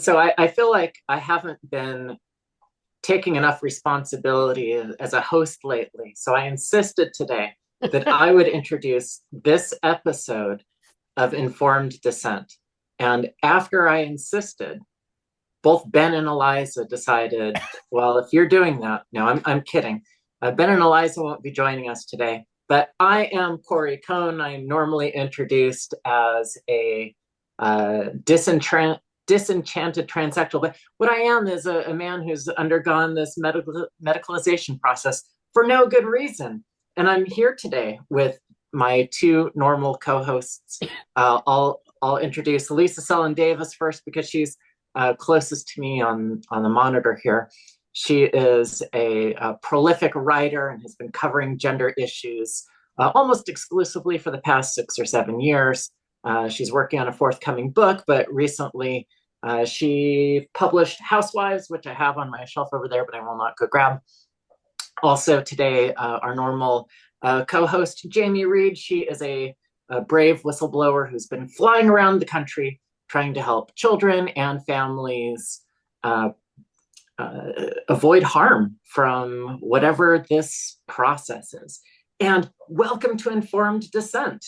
So I feel like I haven't been taking enough responsibility as a host lately. So I insisted today that I would introduce this episode of Informed Dissent. And after I insisted, both Ben and Eliza decided, well, if you're doing that, no, I'm kidding. Ben and Eliza won't be joining us today, but I am Cori Cohn. I'm normally introduced as a disenchanted transsexual, but what I am is a man who's undergone this medicalization process for no good reason. And I'm here today with my two normal co-hosts. I'll introduce Lisa Sullen Davis first because she's closest to me on the monitor here. She is a prolific writer and has been covering gender issues almost exclusively for the past 6 or 7 years. She's working on a forthcoming book, but recently she published Housewives, which I have on my shelf over there, but I will not go grab. Also today, our normal co-host, Jamie Reed. She is a brave whistleblower who's been flying around the country trying to help children and families avoid harm from whatever this process is. And welcome to Informed Dissent.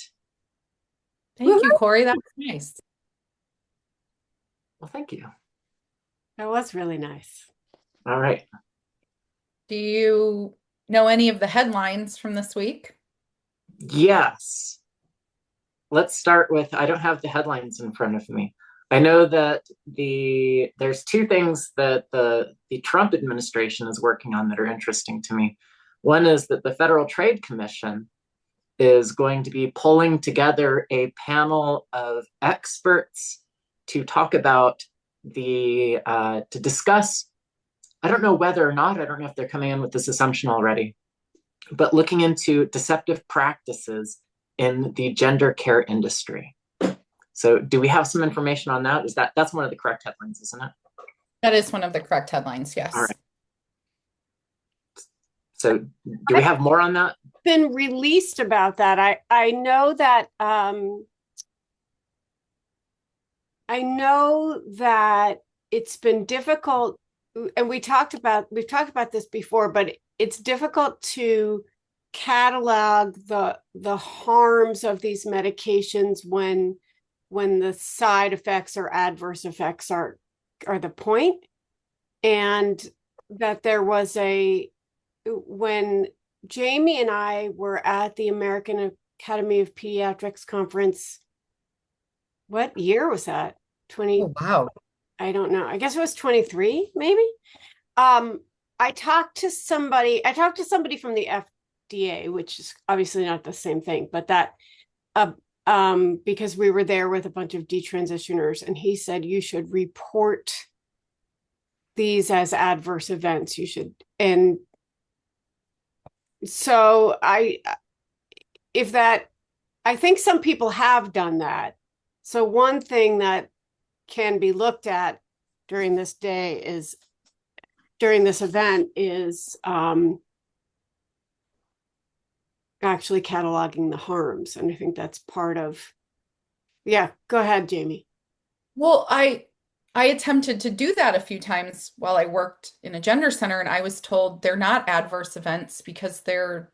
Thank you, Cori. That was nice. Well, thank you. That was really nice. All right. Do you know any of the headlines from this week? Yes. Let's start with, I don't have the headlines in front of me. I know that there's two things that the Trump administration is working on that are interesting to me. One is that the Federal Trade Commission is going to be pulling together a panel of experts to talk about to discuss, I don't know whether or not, I don't know if they're coming in with this assumption already, but looking into deceptive practices in the gender care industry. So do we have some information on that? That's one of the correct headlines, isn't it? That is one of the correct headlines, yes. All right. So do we have more on that? Been released about that. I know that it's been difficult, and we've talked about this before, but it's difficult to catalog the harms of these medications when the side effects or adverse effects are the point. And that there was when Jamie and I were at the American Academy of Pediatrics conference, what year was that? Oh, wow. I don't know. I guess it was 23, maybe. I talked to somebody from the FDA, which is obviously not the same thing, but that because we were there with a bunch of detransitioners, and he said you should report these as adverse events. You should, and so I think some people have done that. So one thing that can be looked at during this event is actually cataloging the harms. And I think that's part of, yeah, go ahead, Jamie. Well, I attempted to do that a few times while I worked in a gender center, and I was told they're not adverse events because they're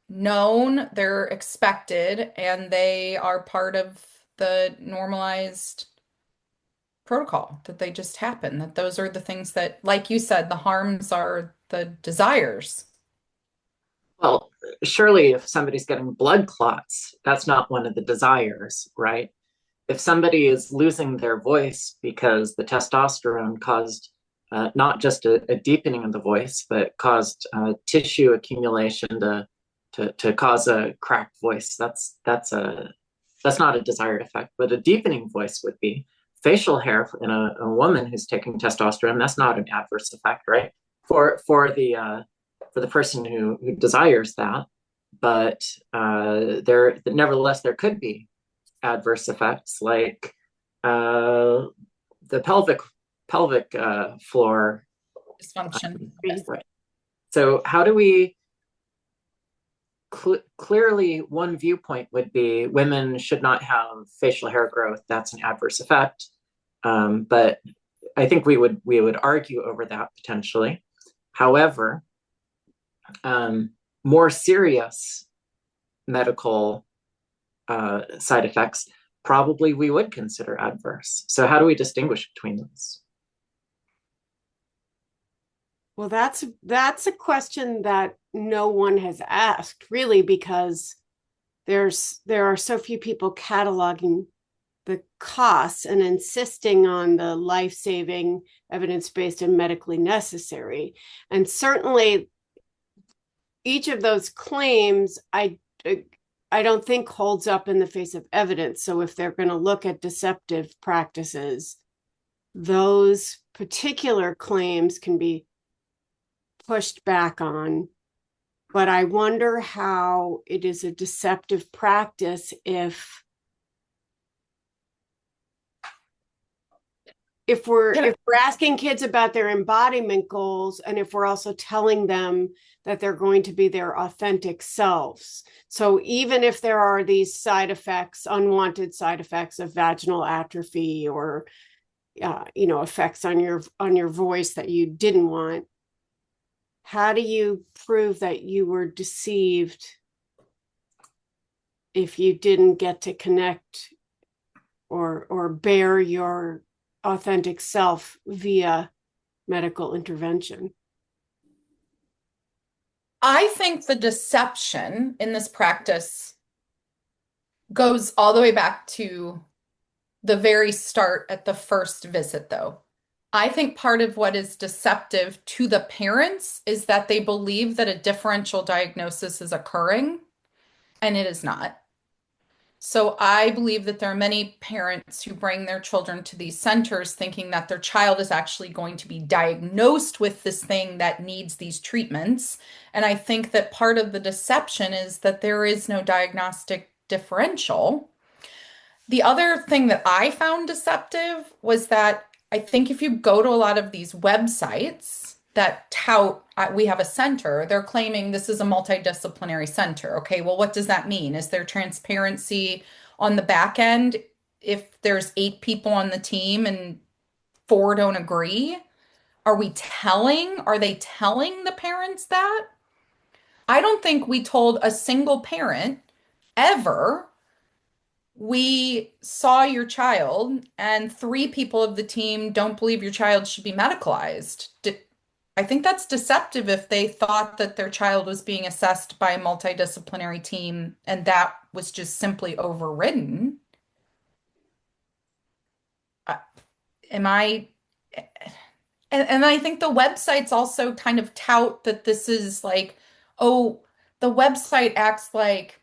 known, they're expected, and they are part of the normalized protocol, that they just happen, that those are the things that, like you said, the harms are the desires. Well, surely if somebody's getting blood clots, that's not one of the desires, right? If somebody is losing their voice because the testosterone caused not just a deepening of the voice, but caused tissue accumulation to cause a cracked voice, that's not a desired effect. But a deepening voice would be. Facial hair in a woman who's taking testosterone, that's not an adverse effect, right? For the person who desires that, but nevertheless there could be adverse effects like the pelvic floor Dysfunction. Right. So how do we clearly one viewpoint would be women should not have facial hair growth. That's an adverse effect. But I think we would argue over that potentially. However, more serious medical side effects, probably we would consider adverse. So how do we distinguish between those? Well, that's a question that no one has asked, really, because there are so few people cataloging the costs and insisting on the life-saving, evidence-based, and medically necessary. And certainly each of those claims, I don't think holds up in the face of evidence. So if they're going to look at deceptive practices, those particular claims can be pushed back on. But I wonder how it is a deceptive practice if we're asking kids about their embodiment goals, and if we're also telling them that they're going to be their authentic selves. So even if there are these side effects, unwanted side effects of vaginal atrophy, or effects on your voice that you didn't want, how do you prove that you were deceived if you didn't get to connect or bear your authentic self via medical intervention? I think the deception in this practice goes all the way back to the very start at the first visit, though. I think part of what is deceptive to the parents is that they believe that a differential diagnosis is occurring, and it is not. So I believe that there are many parents who bring their children to these centers thinking that their child is actually going to be diagnosed with this thing that needs these treatments. And I think that part of the deception is that there is no diagnostic differential. The other thing that I found deceptive was that I think if you go to a lot of these websites that tout, we have a center, they're claiming this is a multidisciplinary center. Okay, well, what does that mean? Is there transparency on the back end if there's 8 people on the team and 4 don't agree? Are they telling the parents that? I don't think we told a single parent ever, we saw your child and 3 people of the team don't believe your child should be medicalized. I think that's deceptive if they thought that their child was being assessed by a multidisciplinary team and that was just simply overridden. Am I? And I think the websites also kind of tout that this is like, oh, the website acts like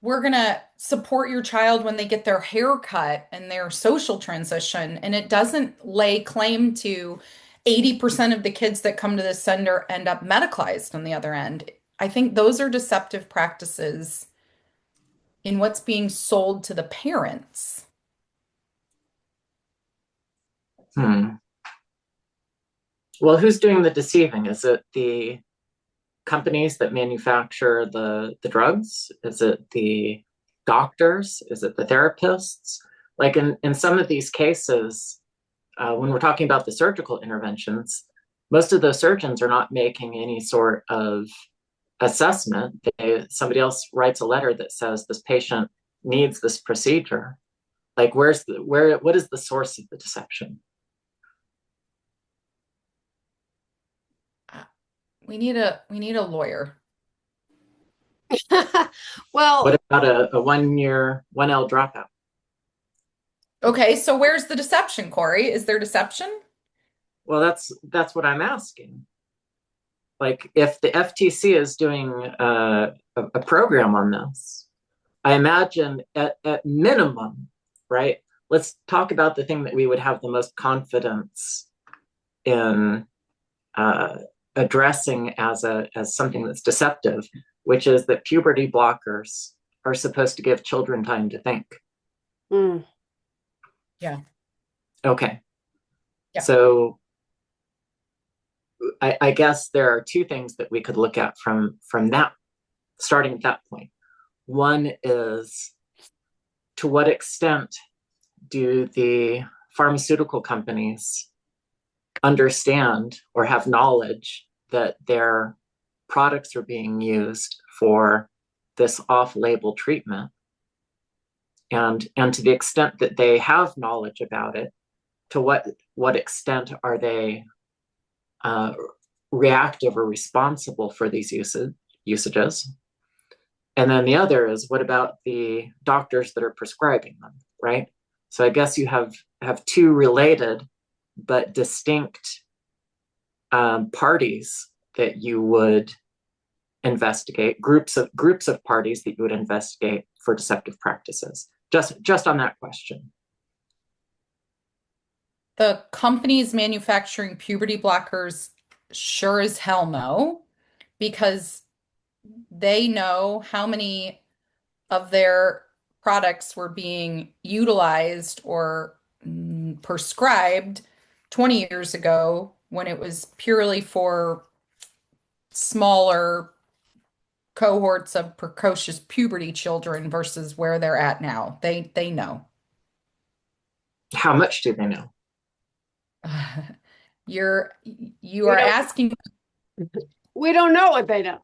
we're going to support your child when they get their hair cut and their social transition. And it doesn't lay claim to 80% of the kids that come to this center end up medicalized on the other end. I think those are deceptive practices in what's being sold to the parents. Well, who's doing the deceiving? Is it the companies that manufacture the drugs? Is it the doctors? Is it the therapists? Like in some of these cases, when we're talking about the surgical interventions, most of those surgeons are not making any sort of assessment. Somebody else writes a letter that says this patient needs this procedure. Like what is the source of the deception? We need a lawyer. Well, what about a 1-year 1L dropout? Okay, so where's the deception, Cori? Is there deception? Well, that's what I'm asking. Like, if the FTC is doing a program on this, I imagine at minimum, right? Let's talk about the thing that we would have the most confidence in addressing as something that's deceptive, which is that puberty blockers are supposed to give children time to think. Yeah. Okay. Yeah. So I guess there are 2 things that we could look at from that, starting at that point. One is, to what extent do the pharmaceutical companies understand or have knowledge that their products are being used for this off-label treatment. And to the extent that they have knowledge about it, to what extent are they reactive or responsible for these usages? And then the other is, what about the doctors that are prescribing them, right? So I guess you have two related but distinct parties that you would investigate, groups of parties that you would investigate for deceptive practices. Just on that question. The companies manufacturing puberty blockers sure as hell know, because they know how many of their products were being utilized or prescribed 20 years ago when it was purely for smaller cohorts of precocious puberty children versus where they're at now. They know. How much do they know? You are asking. We don't know what they know.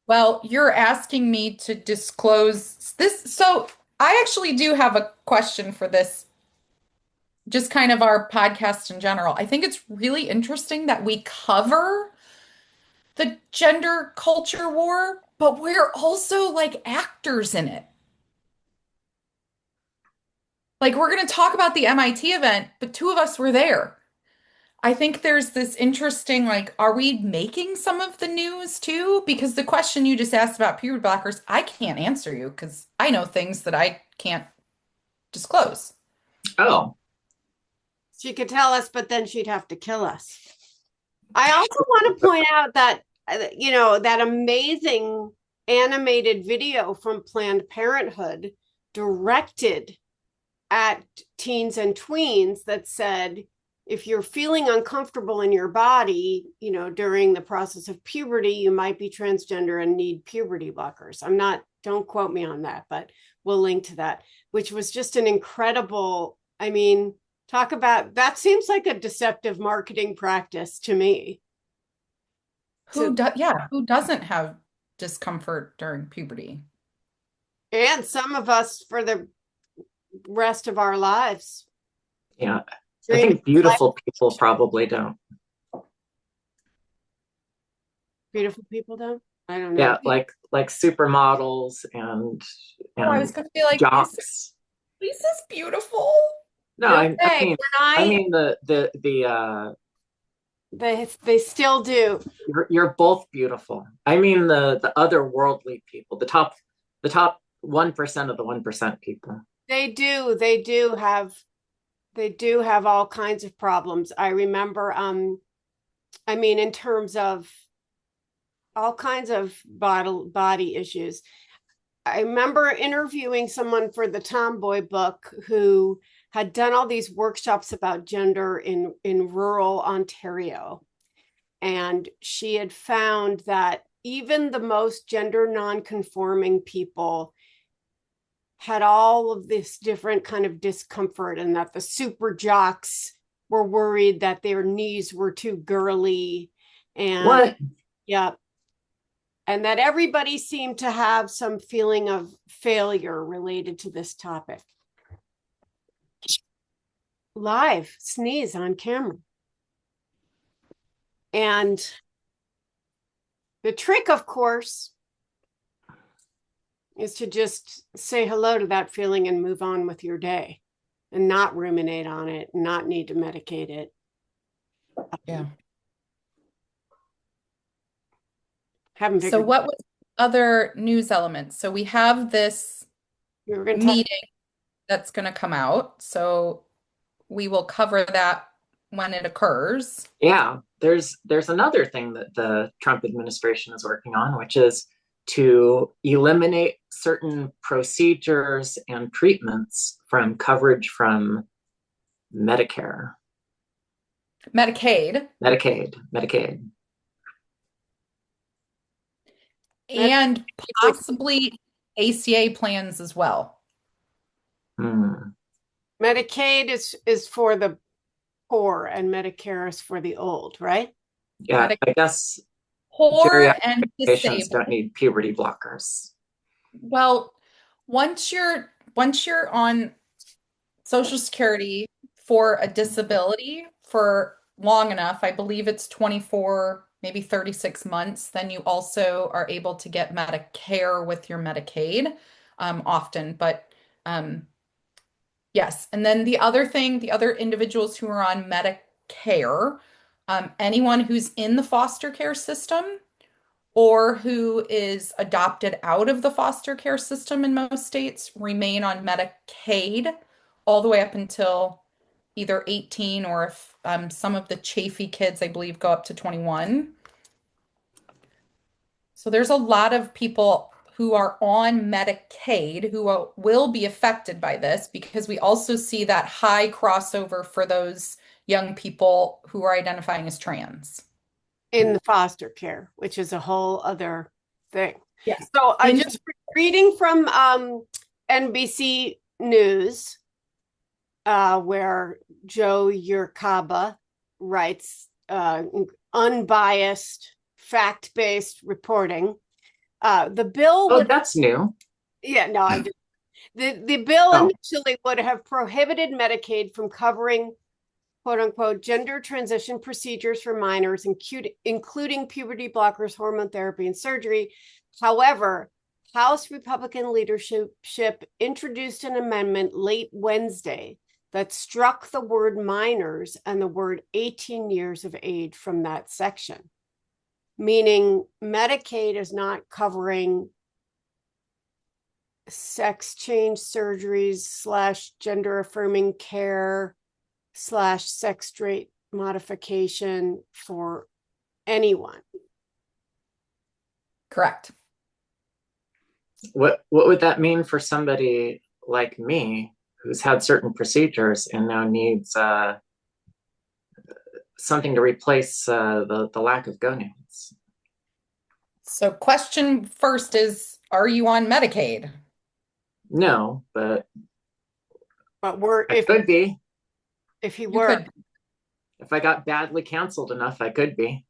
Well, you're asking me to disclose this. So I actually do have a question for this, just kind of our podcast in general. I think it's really interesting that we cover the gender culture war, but we're also like actors in it. Like, we're going to talk about the MIT event, but two of us were there. I think there's this interesting, like, are we making some of the news too? Because the question you just asked about puberty blockers, I can't answer you because I know things that I can't disclose. Oh. She could tell us, but then she'd have to kill us. I also want to point out that, that amazing animated video from Planned Parenthood directed at teens and tweens that said, if you're feeling uncomfortable in your body, during the process of puberty, you might be transgender and need puberty blockers. Don't quote me on that, but we'll link to that, which was just an incredible, talk about, that seems like a deceptive marketing practice to me. Who doesn't have discomfort during puberty? And some of us for the rest of our lives. Yeah. I think beautiful people probably don't. Beautiful people don't? I don't know. Yeah, like supermodels and I was gonna be like, jocks. Lisa's beautiful. No, I mean they still do. You're both beautiful. I mean the otherworldly people, the top 1% of the 1% people. They do have all kinds of problems. I remember, in terms of all kinds of body issues. I remember interviewing someone for the Tomboy book who had done all these workshops about gender in rural Ontario. And she had found that even the most gender non-conforming people had all of this different kind of discomfort, and that the super jocks were worried that their knees were too girly. And what? Yeah. And that everybody seemed to have some feeling of failure related to this topic. Live sneeze on camera. And the trick, of course, is to just say hello to that feeling and move on with your day and not ruminate on it, not need to medicate it. Yeah. So what was other news elements? So we have this meeting that's going to come out. So we will cover that when it occurs. Yeah, there's another thing that the Trump administration is working on, which is to eliminate certain procedures and treatments from coverage from Medicaid. And possibly ACA plans as well. Medicaid is for the poor and Medicare is for the old, right? Yeah, I guess Poor geriatric and patients disabled. don't need puberty blockers. Well, once you're on Social Security for a disability for long enough, I believe it's 24, maybe 36 months, then you also are able to get Medicare with your Medicaid, often. But yes, and then the other thing, the other individuals who are on Medicare, anyone who's in the foster care system or who is adopted out of the foster care system in most states remain on Medicaid all the way up until either 18, or if some of the chafy kids, I believe, go up to 21. So there's a lot of people who are on Medicaid who will be affected by this, because we also see that high crossover for those young people who are identifying as trans. In the foster care, which is a whole other thing. Yes. So I just reading from NBC News, where Joe Yurkaba writes unbiased, fact-based reporting. The bill Oh, would, that's new. yeah, no, I just, the bill Oh. initially would have prohibited Medicaid from covering quote unquote gender transition procedures for minors, including puberty blockers, hormone therapy, and surgery. However, House Republican leadership introduced an amendment late Wednesday that struck the word minors and the word 18 years of age from that section, meaning Medicaid is not covering sex change surgeries / gender affirming care / sex trait modification for anyone. Correct. What would that mean for somebody like me who's had certain procedures and now needs something to replace the lack of gonads? So question first is, are you on Medicaid? No, but we're I could be. if he You were. could. If I got badly canceled enough, I could be.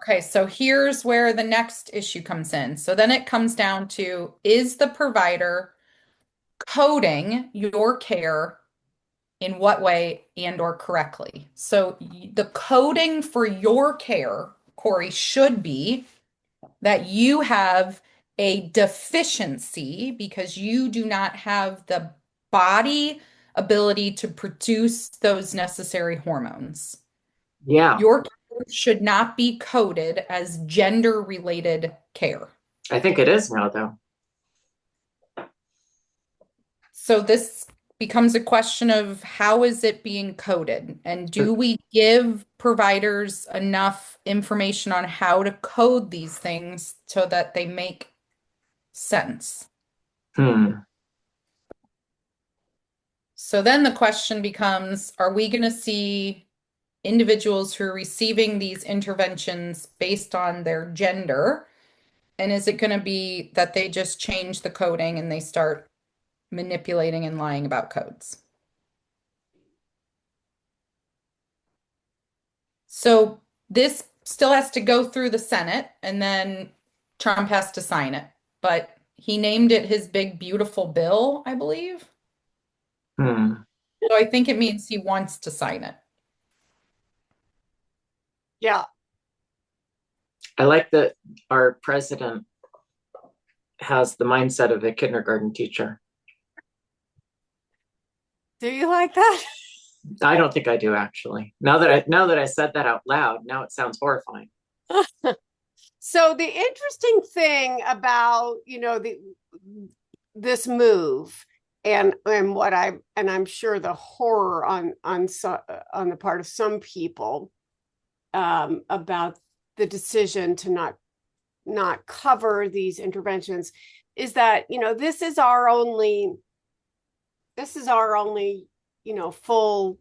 Okay, so here's where the next issue comes in. So then it comes down to, is the provider coding your care in what way and or correctly? So the coding for your care, Cori, should be that you have a deficiency because you do not have the body ability to produce those necessary hormones. Yeah, Your care should not be coded as gender related care. I think it is now, though. So this becomes a question of, how is it being coded? And do we give providers enough information on how to code these things so that they make sense? So then the question becomes, are we going to see individuals who are receiving these interventions based on their gender? And is it going to be that they just change the coding and they start manipulating and lying about codes? So this still has to go through the Senate, and then Trump has to sign it. But he named it his big, beautiful bill, I believe. So I think it means he wants to sign it. Yeah. I like that our president has the mindset of a kindergarten teacher. Do you like that? I don't think I do, actually. Now that I said that out loud, now it sounds horrifying. So the interesting thing about, this move and I'm sure the horror on the part of some people about the decision to not cover these interventions is that, this is our only full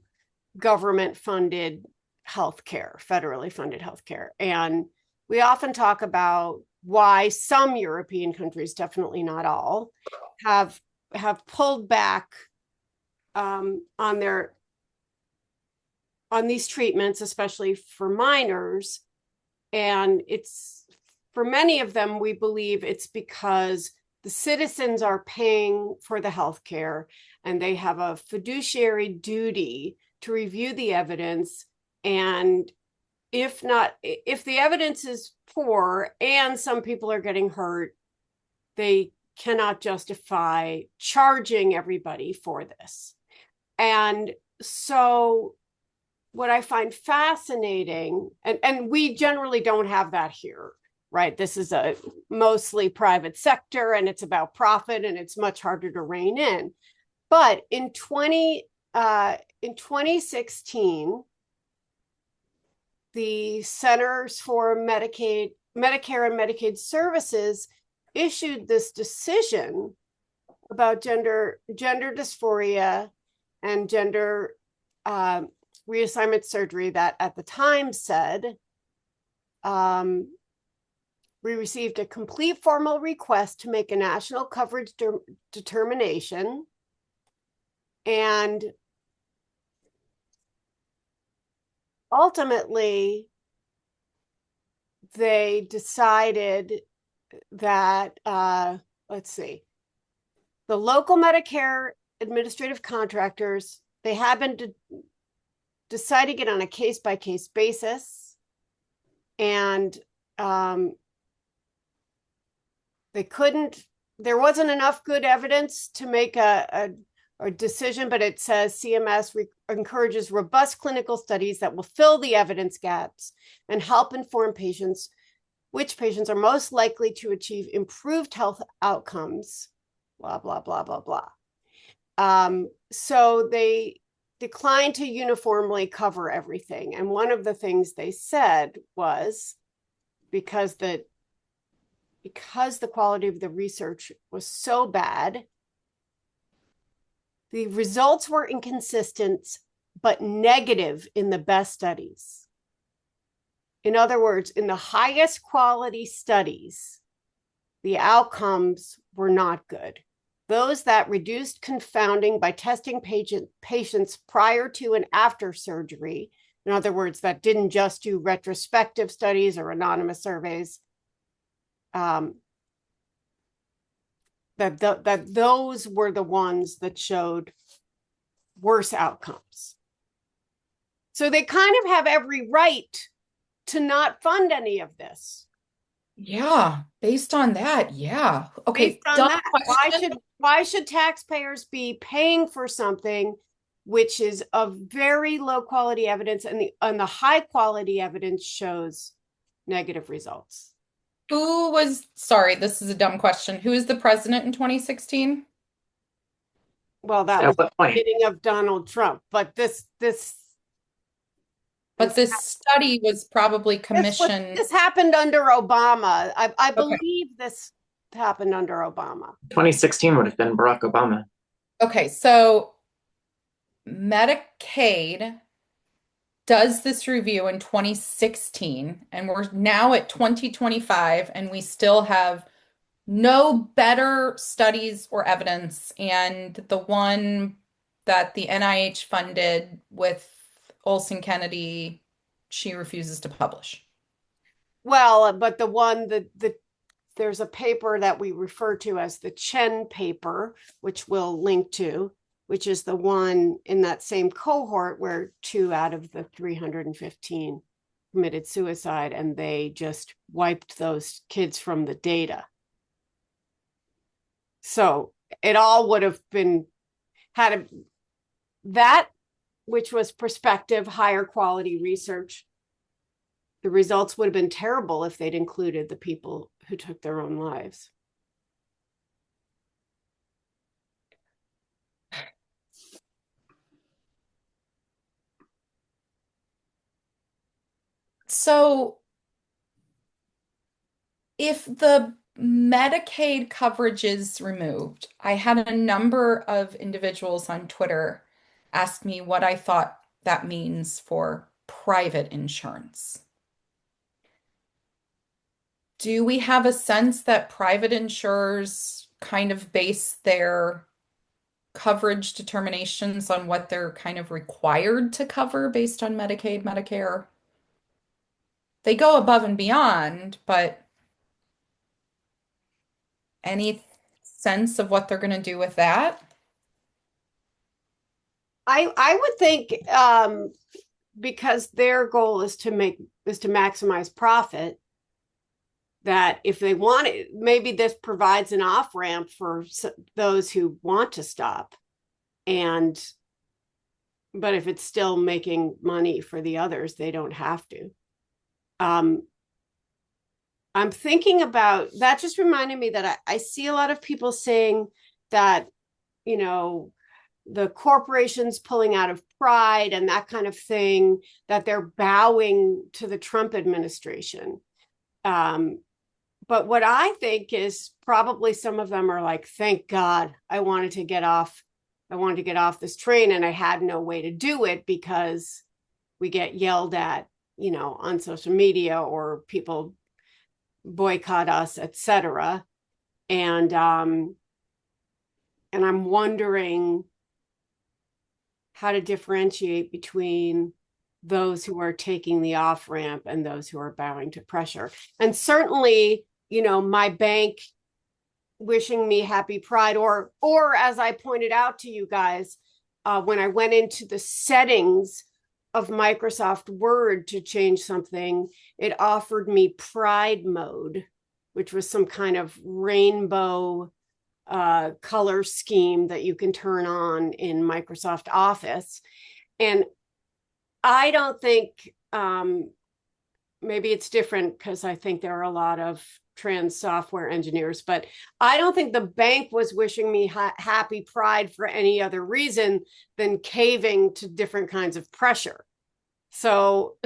government funded healthcare, federally funded healthcare. And we often talk about why some European countries, definitely not all, have pulled back on these treatments, especially for minors. And it's, for many of them, we believe it's because the citizens are paying for the healthcare and they have a fiduciary duty to review the evidence. And if the evidence is poor and some people are getting hurt, they cannot justify charging everybody for this. And so what I find fascinating, and we generally don't have that here, right? This is a mostly private sector and it's about profit and it's much harder to rein in. But in 2016, the Centers for Medicare and Medicaid Services issued this decision about gender dysphoria and gender reassignment surgery that at the time said, we received a complete formal request to make a national coverage determination. And ultimately, they decided that, let's see, the local Medicare administrative contractors, they have been deciding it on a case-by-case basis. And there wasn't enough good evidence to make a decision, but it says CMS encourages robust clinical studies that will fill the evidence gaps and help inform patients which patients are most likely to achieve improved health outcomes, blah, blah, blah, blah, blah. So they declined to uniformly cover everything. And one of the things they said was because the quality of the research was so bad, the results were inconsistent, but negative in the best studies. In other words, in the highest quality studies, the outcomes were not good. Those that reduced confounding by testing patients prior to and after surgery, in other words, that didn't just do retrospective studies or anonymous surveys, that those were the ones that showed worse outcomes. So they kind of have every right to not fund any of this. Yeah, based on that, yeah. Okay, Based on dumb that, question. why should taxpayers be paying for something which is of very low quality evidence, and the high quality evidence shows negative results? Sorry, this is a dumb question. Who was the president in 2016? Well, that At was the what point? beginning of Donald Trump, but this study was probably commissioned. This happened under Obama. I Okay. believe this happened under Obama. 2016 would have been Barack Obama. Okay, so Medicaid does this review in 2016, and we're now at 2025, and we still have no better studies or evidence. And the one that the NIH funded with Olson Kennedy, she refuses to publish. Well, but the one that there's a paper that we refer to as the Chen paper, which we'll link to, which is the one in that same cohort where 2 out of the 315 committed suicide, and they just wiped those kids from the data. So it all would have been that, which was prospective, higher quality research. The results would have been terrible if they'd included the people who took their own lives. So if the Medicaid coverage is removed, I had a number of individuals on Twitter ask me what I thought that means for private insurance. Do we have a sense that private insurers kind of base their coverage determinations on what they're kind of required to cover based on Medicaid, Medicare. They go above and beyond, but any sense of what they're going to do with that? I would think because their goal is to maximize profit, that if they want it, maybe this provides an off ramp for those who want to stop. But if it's still making money for the others, they don't have to. I'm thinking about that. Just reminded me that I see a lot of people saying that, the corporations pulling out of pride and that kind of thing, that they're bowing to the Trump administration. But what I think is probably some of them are like, thank God I wanted to get off this train, and I had no way to do it because we get yelled at, on social media, or people boycott us, etc. And I'm wondering how to differentiate between those who are taking the off ramp and those who are bowing to pressure. And certainly, my bank wishing me happy Pride, or as I pointed out to you guys, when I went into the settings of Microsoft Word to change something, it offered me Pride mode, which was some kind of rainbow color scheme that you can turn on in Microsoft Office. And I don't think, maybe it's different because I think there are a lot of trans software engineers, but I don't think the bank was wishing me happy Pride for any other reason than caving to different kinds of pressure. So,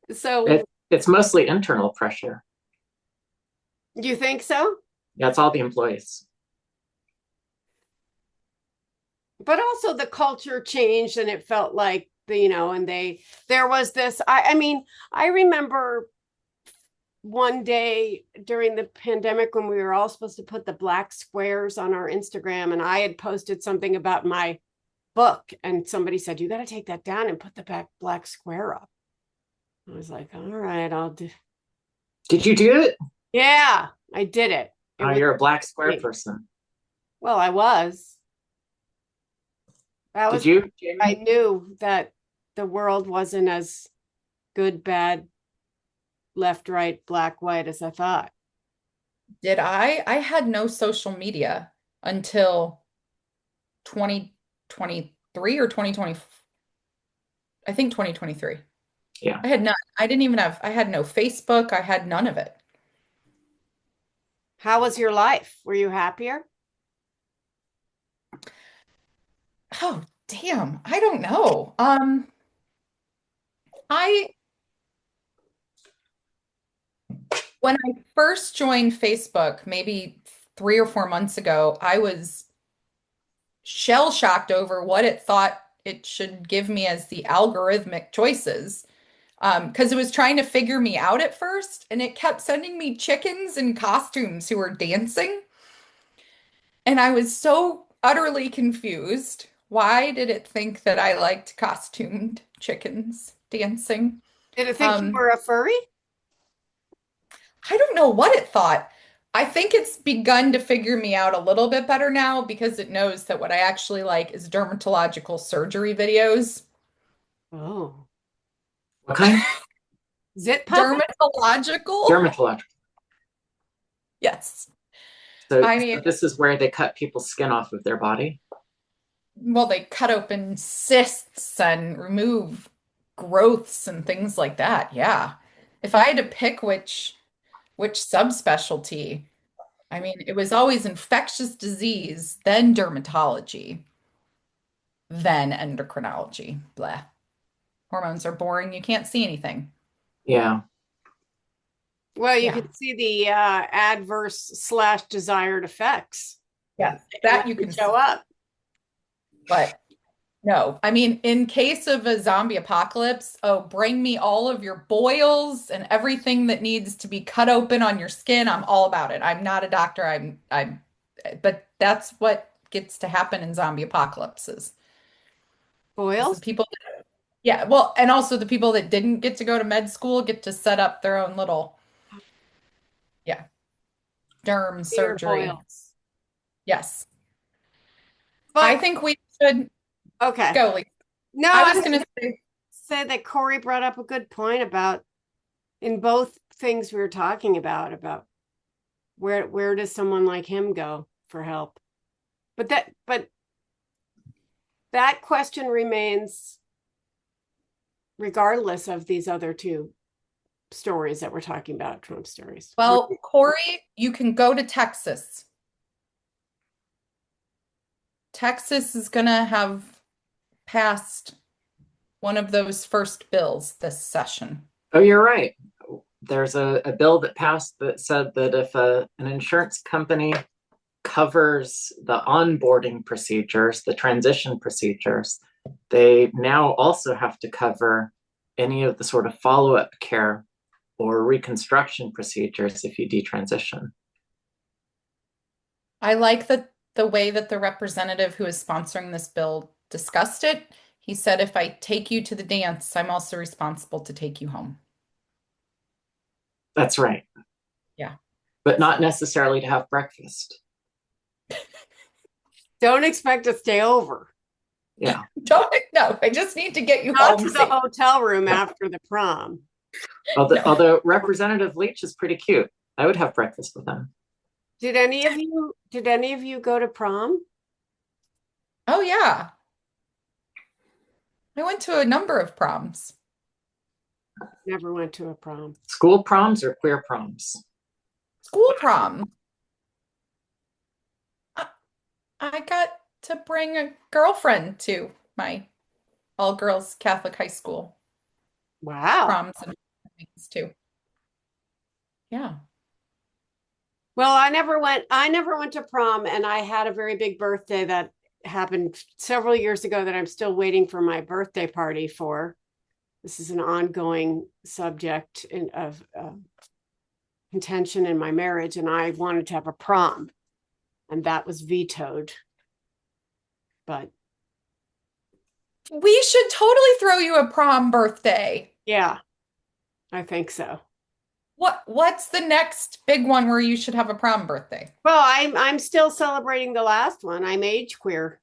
it's mostly internal pressure. You think so? Yeah, it's all the employees. But also the culture changed, and it felt like there was this. I mean, I remember one day during the pandemic when we were all supposed to put the black squares on our Instagram, and I had posted something about my book, and somebody said, you got to take that down and put the black square up. I was like, all right, I'll do. Did you do it? Yeah, I did it. You're a black square person. Well, I was. Did you, Jamie? I knew that the world wasn't as good, bad, left, right, black, white as I thought. Did I? I had no social media until 2023 or 2020. I think 2023. Yeah. I had none. I had no Facebook. I had none of it. How was your life? Were you happier? Oh, damn. I don't know. When I first joined Facebook, maybe 3 or 4 months ago, I was shell-shocked over what it thought it should give me as the algorithmic choices. Because it was trying to figure me out at first, and it kept sending me chickens in costumes who were dancing. And I was so utterly confused. Why did it think that I liked costumed chickens dancing? Did it think you were a furry? I don't know what it thought. I think it's begun to figure me out a little bit better now because it knows that what I actually like is dermatological surgery videos. Oh. What kind? Zit puppet? Dermatological? Dermatological. Yes. So, I mean, so this is where they cut people's skin off of their body? Well, they cut open cysts and remove growths and things like that. Yeah. If I had to pick which subspecialty, I mean, it was always infectious disease, then dermatology, then endocrinology. Blah. Hormones are boring. You can't see anything. Yeah. Well, you can see the adverse/desired effects. Yeah, that you can show up. But no, I mean, in case of a zombie apocalypse, oh, bring me all of your boils and everything that needs to be cut open on your skin. I'm all about it. I'm not a doctor. But that's what gets to happen in zombie apocalypses. Boils? The people that, yeah, well, and also the people that didn't get to go to med school get to set up their own little, yeah, derm Peter surgery. boils. Yes. I But think we should okay. go, Lisa. No, I I was going to say that Cori brought up a good point about in both things we were talking about where does someone like him go for help? But that question remains regardless of these other two stories that we're talking about, Trump stories. well, Cori, you can go to Texas. Texas is going to have passed one of those first bills this session. Oh, you're right. There's a bill that passed that said that if an insurance company covers the onboarding procedures, the transition procedures, they now also have to cover any of the sort of follow-up care or reconstruction procedures if you detransition. I like the way that the representative who is sponsoring this bill discussed it. He said, if I take you to the dance, I'm also responsible to take you home. That's right. Yeah. But not necessarily to have breakfast. Don't expect to stay over. Yeah. No, I just need to get you Not home to the safe. hotel room after the prom. Although Representative Leach is pretty cute. I would have breakfast with him. Did any of you go to prom? Oh, yeah. I went to a number of proms. Never went to a prom. School proms or queer proms? School prom. I got to bring a girlfriend to my all-girls Catholic high school Wow. proms and things too. Yeah. Well, I never went to prom, and I had a very big birthday that happened several years ago that I'm still waiting for my birthday party for. This is an ongoing subject of contention in my marriage, and I wanted to have a prom, and that was vetoed. But We should totally throw you a prom birthday. yeah, I think so. What's the next big one where you should have a prom birthday? Well, I'm still celebrating the last one. I'm age queer.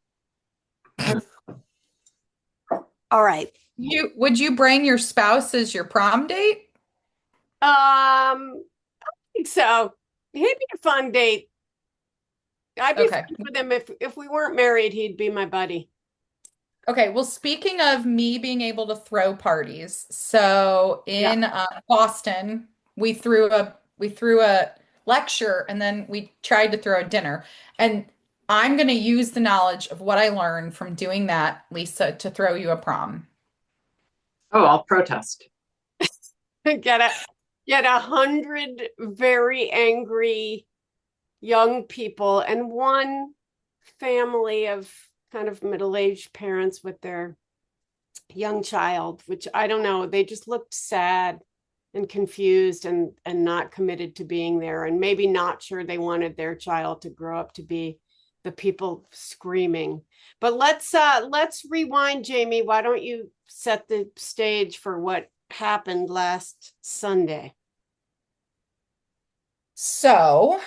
All right. Would you bring your spouse as your prom date? I think so. He'd be a fun date. I'd be Okay. friends with him if we weren't married. He'd be my buddy. Okay, well, speaking of me being able to throw parties, so in Boston, we threw a lecture and then we tried to throw a dinner. And I'm going to use the knowledge of what I learned from doing that, Lisa, to throw you a prom. Oh, I'll protest. Get 100 very angry young people and one family of kind of middle-aged parents with their young child, which I don't know, they just looked sad and confused and not committed to being there, and maybe not sure they wanted their child to grow up to be the people screaming. But let's rewind, Jamie. Why don't you set the stage for what happened last Sunday? So,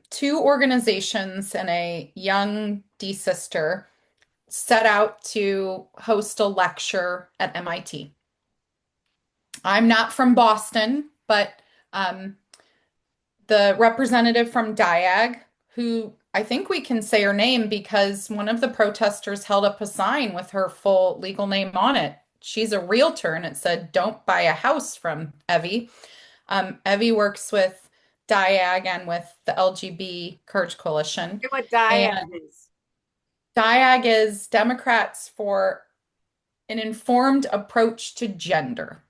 two organizations and a young D-sister set out to host a lecture at MIT. I'm not from Boston, but the representative from Diag, who I think we can say her name because one of the protesters held up a sign with her full legal name on it. She's a realtor, and it said, "Don't buy a house from Evie." Evie works with Diag and with the LGB Courage Coalition. What Diag is? Diag is Democrats for an Informed Approach to Gender.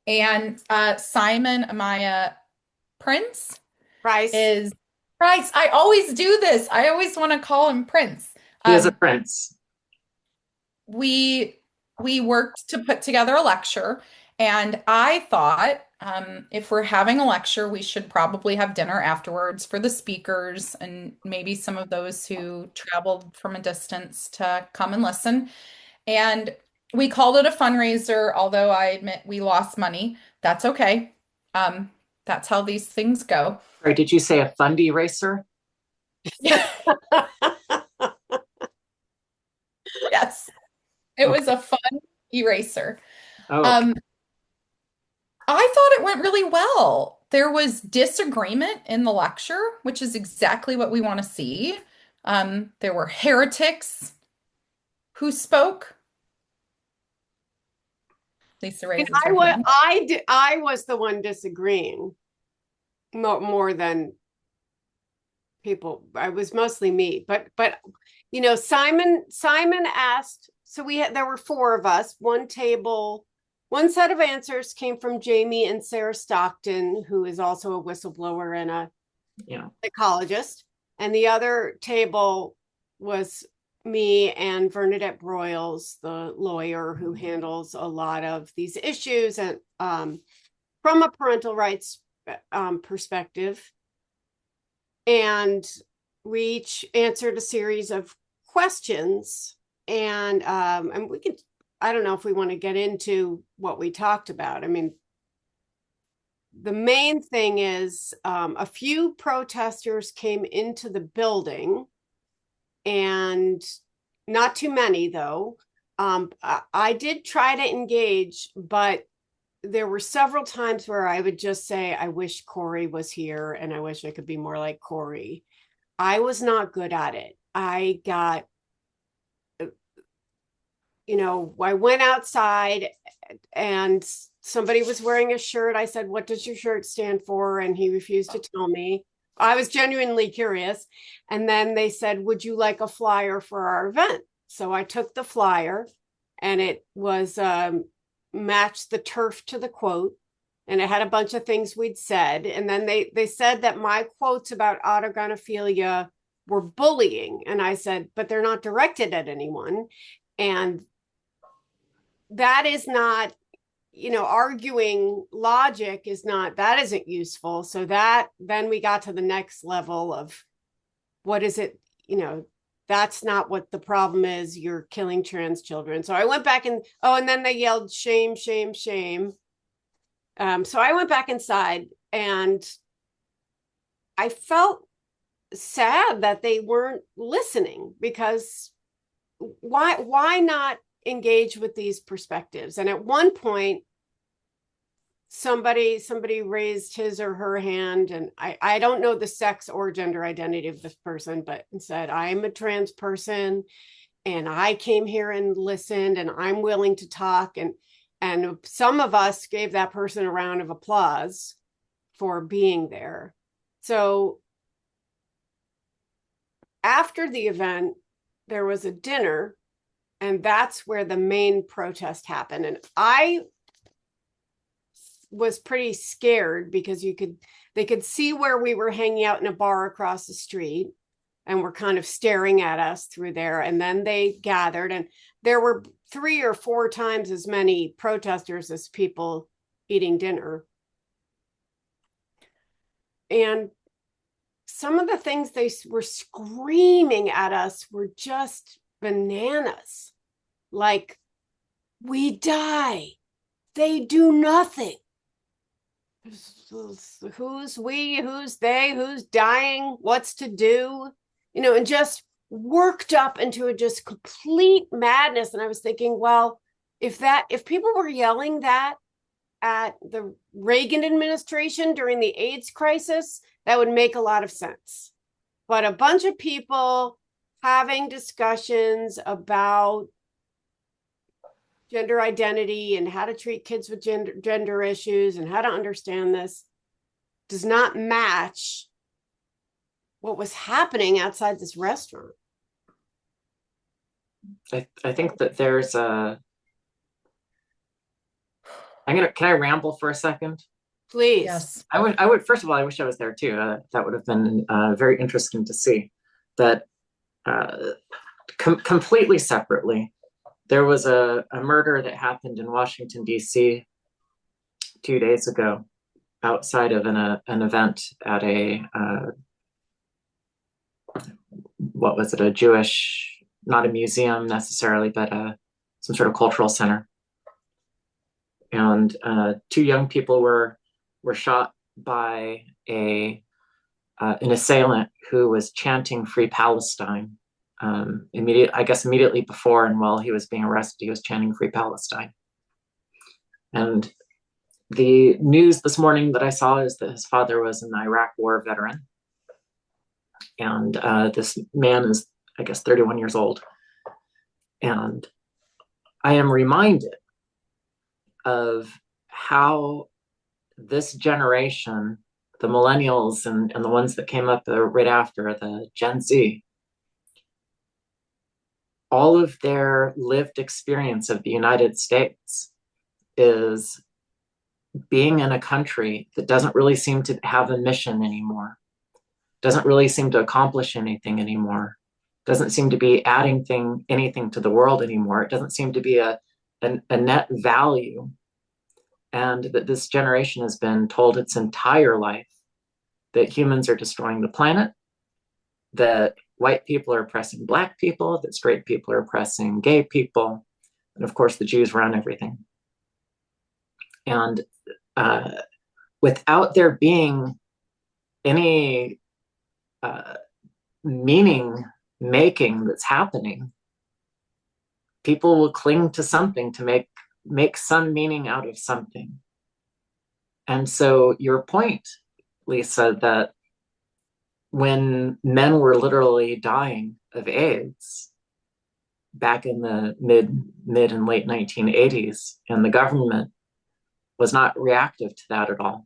And Simon Amaya Prince is Price. I always do this. I always want to call him Prince. He is a prince. We worked to put together a lecture, And I thought if we're having a lecture, we should probably have dinner afterwards for the speakers and maybe some of those who traveled from a distance to come and listen. And we called it a fundraiser, although I admit we lost money. That's okay. That's how these things go. Sorry, did you say a fundy racer? Yes, it Okay. was a fun eraser. Oh, okay. Um, I thought it went really well. There was disagreement in the lecture, which is exactly what we want to see. There were heretics who spoke. Lisa raises her hand. I was the one disagreeing more than people. I was mostly me, but Simon asked. So there were four of us. One set of answers came from Jamie and Sarah Stockton, who is also a whistleblower and a psychologist, and the other table was me and Bernadette Broyles, the lawyer who handles a lot of these issues and from a parental rights perspective. And we each answered a series of questions, and we could, I don't know if we want to get into what we talked about. I mean, the main thing is a few protesters came into the building, and not too many, though. I did try to engage, but there were several times where I would just say, I wish Cori was here and I wish I could be more like Cori. I was not good at it. I got, I went outside and somebody was wearing a shirt. I said, what does your shirt stand for? And he refused to tell me. I was genuinely curious. And then they said, would you like a flyer for our event? So I took the flyer, and it was matched the turf to the quote. And it had a bunch of things we'd said. And then they said that my quotes about autogonophilia were bullying. And I said, but they're not directed at anyone. And that is not, arguing logic that isn't useful. So then we got to the next level of what is it, that's not what the problem is. You're killing trans children. So I went back and then they yelled, shame, shame, shame. So I went back inside, and I felt sad that they weren't listening, because why not engage with these perspectives? And at one point, somebody raised his or her hand, and I don't know the sex or gender identity of this person, but said, I'm a trans person and I came here and listened and I'm willing to talk. And some of us gave that person a round of applause for being there. So after the event, there was a dinner, and that's where the main protest happened. And I was pretty scared because they could see where we were hanging out in a bar across the street, and were kind of staring at us through there. And then they gathered, and there were 3 or 4 times as many protesters as people eating dinner. And some of the things they were screaming at us were just bananas. Like, we die, they do nothing. Who's we, who's they, who's dying, what's to do, and just worked up into a just complete madness. And I was thinking, well, if people were yelling that at the Reagan administration during the AIDS crisis, that would make a lot of sense. But a bunch of people having discussions about gender identity and how to treat kids with gender issues and how to understand this does not match what was happening outside this restaurant. I think that there's a. Can I ramble for a second? Please. Yes. I would. First of all, I wish I was there too. That would have been very interesting to see. That completely separately, there was a murder that happened in Washington, D.C. 2 days ago outside of an event at a what was it, a Jewish, not a museum necessarily, but some sort of cultural center. And two young people were shot by an assailant who was chanting "Free Palestine." Immediately before and while he was being arrested, he was chanting "Free Palestine." And the news this morning that I saw is that his father was an Iraq War veteran. And this man is, I guess, 31 years old. And I am reminded of how this generation, the millennials and the ones that came up right after, the Gen Z, all of their lived experience of the United States is being in a country that doesn't really seem to have a mission anymore, doesn't really seem to accomplish anything anymore, doesn't seem to be adding anything to the world anymore. It doesn't seem to be a net value. And that this generation has been told its entire life that humans are destroying the planet, that white people are oppressing Black people, that straight people are oppressing gay people, and of course the Jews run everything. And without there being any meaning making that's happening, people will cling to something to make some meaning out of something. And so your point, Lisa, that when men were literally dying of AIDS back in the mid and late 1980s, and the government was not reactive to that at all,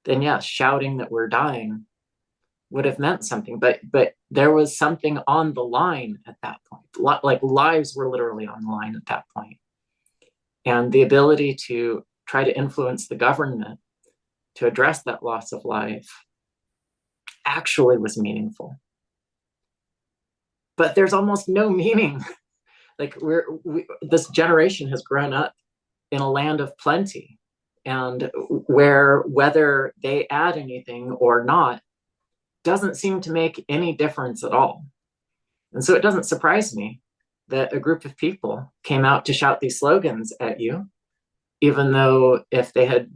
then yes, shouting that we're dying would have meant something. But there was something on the line at that point. Like lives were literally on the line at that point. And the ability to try to influence the government to address that loss of life actually was meaningful. But there's almost no meaning. Like this generation has grown up in a land of plenty, and where whether they add anything or not doesn't seem to make any difference at all. And so it doesn't surprise me that a group of people came out to shout these slogans at you, even though if they had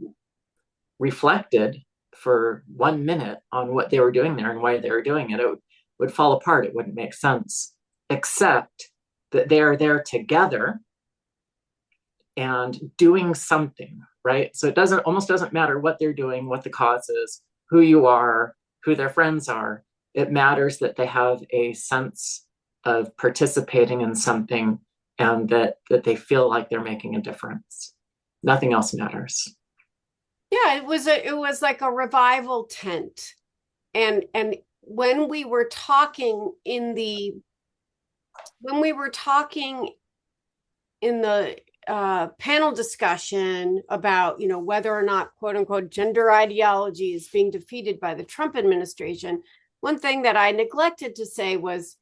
reflected for 1 minute on what they were doing there and why they were doing it, it would fall apart. It wouldn't make sense, except that they are there together and doing something, right? So it almost doesn't matter what they're doing, what the cause is, who you are, who their friends are. It matters that they have a sense of participating in something and that they feel like they're making a difference. Nothing else matters. Yeah, it was like a revival tent. And when we were talking in the panel discussion about, whether or not, quote unquote, gender ideology is being defeated by the Trump administration, one thing that I neglected to say was,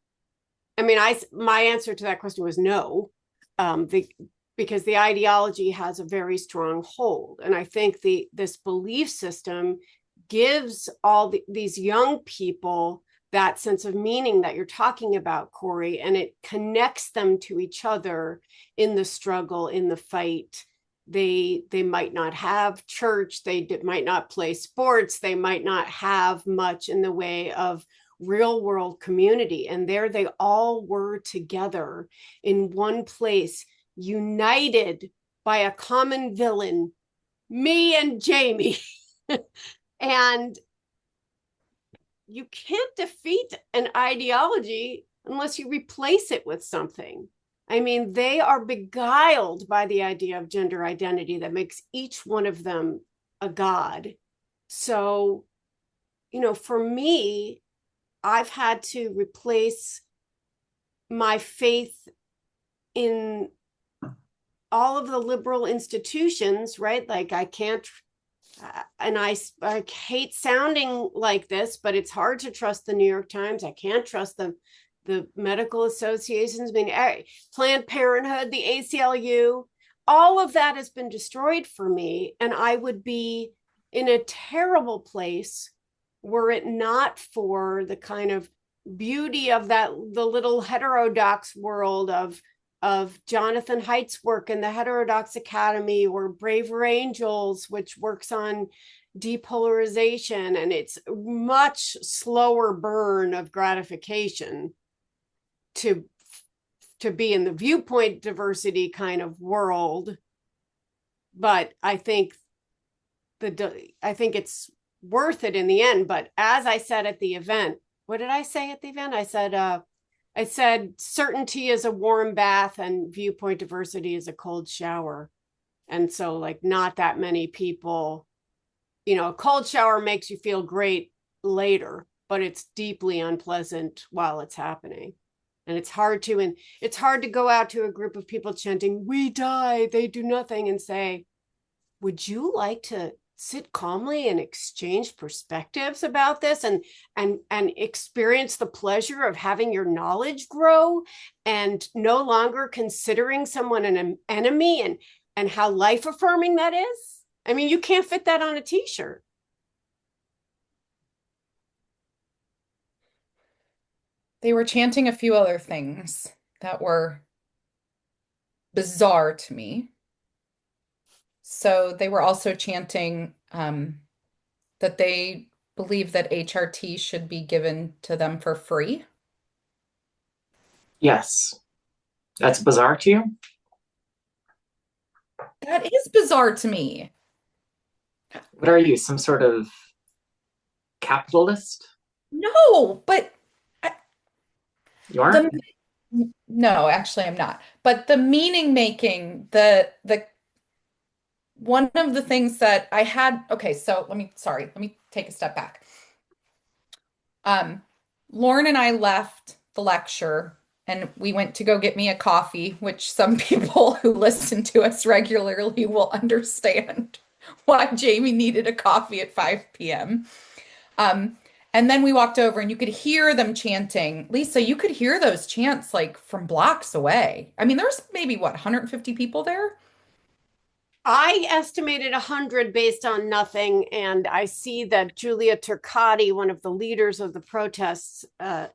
my answer to that question was no, because the ideology has a very strong hold. And I think this belief system gives all these young people that sense of meaning that you're talking about, Cori, and it connects them to each other in the struggle, in the fight. They might not have church, they might not play sports, they might not have much in the way of real world community. And there they all were together in one place, united by a common villain, me and Jamie. And you can't defeat an ideology unless you replace it with something. They are beguiled by the idea of gender identity that makes each one of them a god. So, for me, I've had to replace my faith in all of the liberal institutions, right? Like I can't, and I hate sounding like this, but it's hard to trust the New York Times. I can't trust the medical associations. Planned Parenthood, the ACLU, all of that has been destroyed for me, and I would be in a terrible place were it not for the kind of beauty of the little heterodox world of Jonathan Haidt's work in the Heterodox Academy, or Braver Angels, which works on depolarization, and it's much slower burn of gratification to be in the viewpoint diversity kind of world. But I think it's worth it in the end. But as I said at the event, what did I say at the event? I said certainty is a warm bath and viewpoint diversity is a cold shower. And so, like, not that many people, a cold shower makes you feel great later, but it's deeply unpleasant while it's happening. And it's hard to go out to a group of people chanting, "We die, they do nothing," and say, "Would you like to sit calmly and exchange perspectives about this and experience the pleasure of having your knowledge grow and no longer considering someone an enemy, and how life affirming that is?" I mean, you can't fit that on a t-shirt. They were chanting a few other things that were bizarre to me. So they were also chanting that they believe that HRT should be given to them for free. Yes. That's bizarre to you? That is bizarre to me. What are you, some sort of capitalist? No, but You aren't? no, actually I'm not. But the meaning making, the one of the things that I had, okay, so let me take a step back. Lauren and I left the lecture and we went to go get me a coffee, which some people who listen to us regularly will understand why Jamie needed a coffee at 5 p.m. And then we walked over and you could hear them chanting. Lisa, you could hear those chants like from blocks away. I mean, there's maybe what, 150 people there? I estimated 100 based on nothing, and I see that Julia Turcotti, one of the leaders of the protests,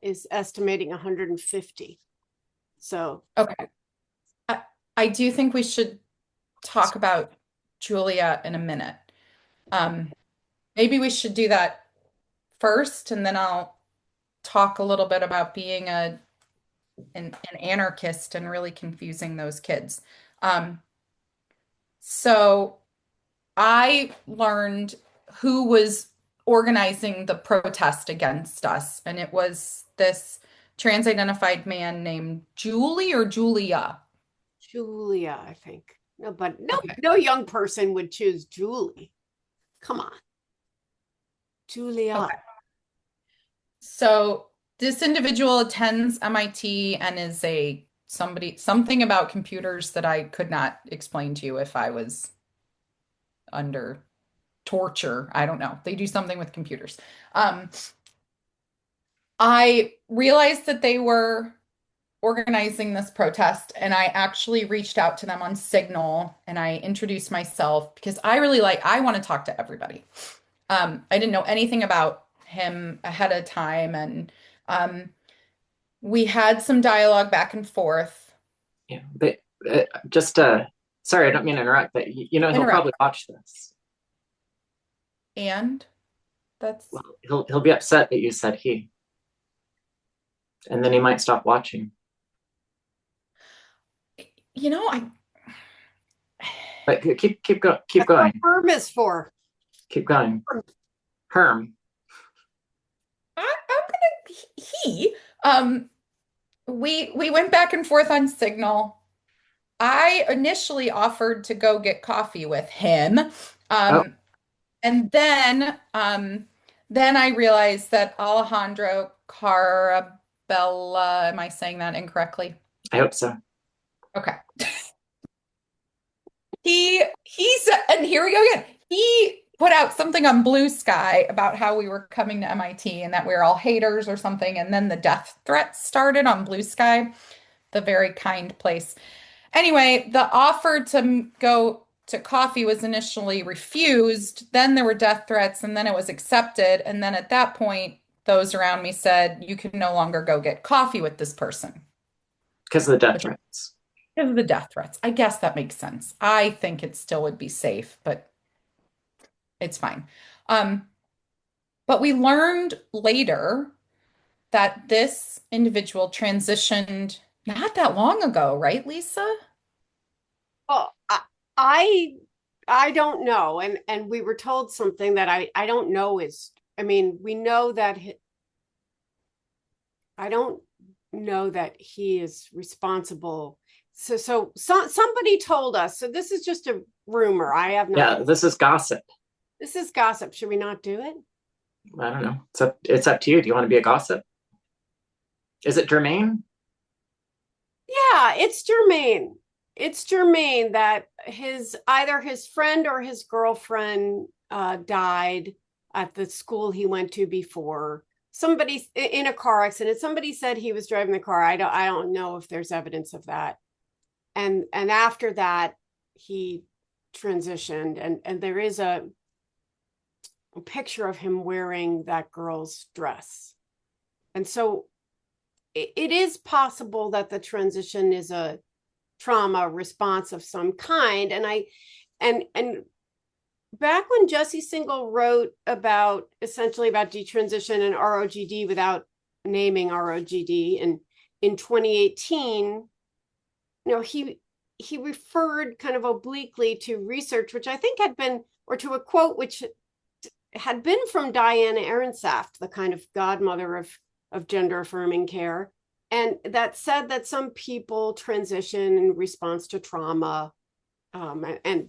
is estimating 150. So, okay. I do think we should talk about Julia in a minute. Maybe we should do that first, and then I'll talk a little bit about being an anarchist and really confusing those kids. So I learned who was organizing the protest against us, and it was this trans-identified man named Julie or Julia. Julia, I think. No, but no, Okay. no young person would choose Julie. Come on. Julia. Okay. So this individual attends MIT and is something about computers that I could not explain to you if I was under torture. I don't know. They do something with computers. I realized that they were organizing this protest, and I actually reached out to them on Signal and I introduced myself because I want to talk to everybody. I didn't know anything about him ahead of time, and we had some dialogue back and forth. Yeah, but sorry, I don't mean to interrupt, but he'll probably watch this. And that's well, he'll be upset that you said he. And then he might stop watching. But keep going. That's what Herm is for. Keep going. Herm. We went back and forth on Signal. I initially offered to go get coffee with him. And then I realized that Alejandro Carabella, am I saying that incorrectly? I hope so. Okay. And here we go again. He put out something on Blue Sky about how we were coming to MIT and that we were all haters or something. And then the death threats started on Blue Sky, the very kind place. Anyway, the offer to go to coffee was initially refused. Then there were death threats, and then it was accepted. And then at that point, those around me said, you can no longer go get coffee with this person Because of the death threats. because of the death threats. I guess that makes sense. I think it still would be safe, but it's fine. But we learned later that this individual transitioned not that long ago, right, Lisa? Well, I I don't know, and we were told something that I don't know is. I mean, we know that I don't know that he is responsible. So somebody told us. So this is just a rumor. I have not. Yeah, this is gossip. This is gossip. Should we not do it? I don't know. It's up to you. Do you want to be a gossip? Is it germane? Yeah, it's germane. It's germane that either his friend or his girlfriend died at the school he went to before. Somebody in a car accident. Somebody said he was driving the car. I don't know if there's evidence of that. And after that, he transitioned, and there is a picture of him wearing that girl's dress. And so it is possible that the transition is a trauma response of some kind. And back when Jesse Singal wrote essentially about detransition and ROGD without naming ROGD, and in 2018, he referred kind of obliquely to research, which I think had been, or to a quote which had been from Diana Ehrensaft, the kind of godmother of gender affirming care, and that said that some people transition in response to trauma, and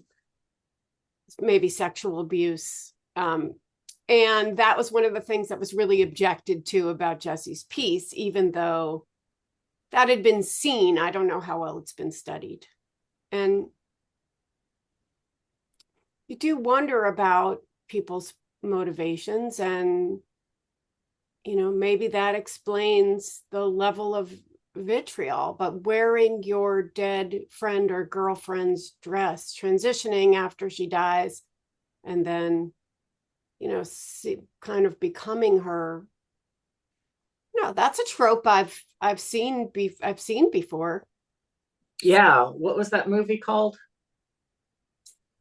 maybe sexual abuse, and that was one of the things that was really objected to about Jesse's piece, even though that had been seen. I don't know how well it's been studied, and you do wonder about people's motivations, and maybe that explains the level of vitriol. But wearing your dead friend or girlfriend's dress, transitioning after she dies, and then kind of becoming her, that's a trope I've seen before. Yeah. What was that movie called?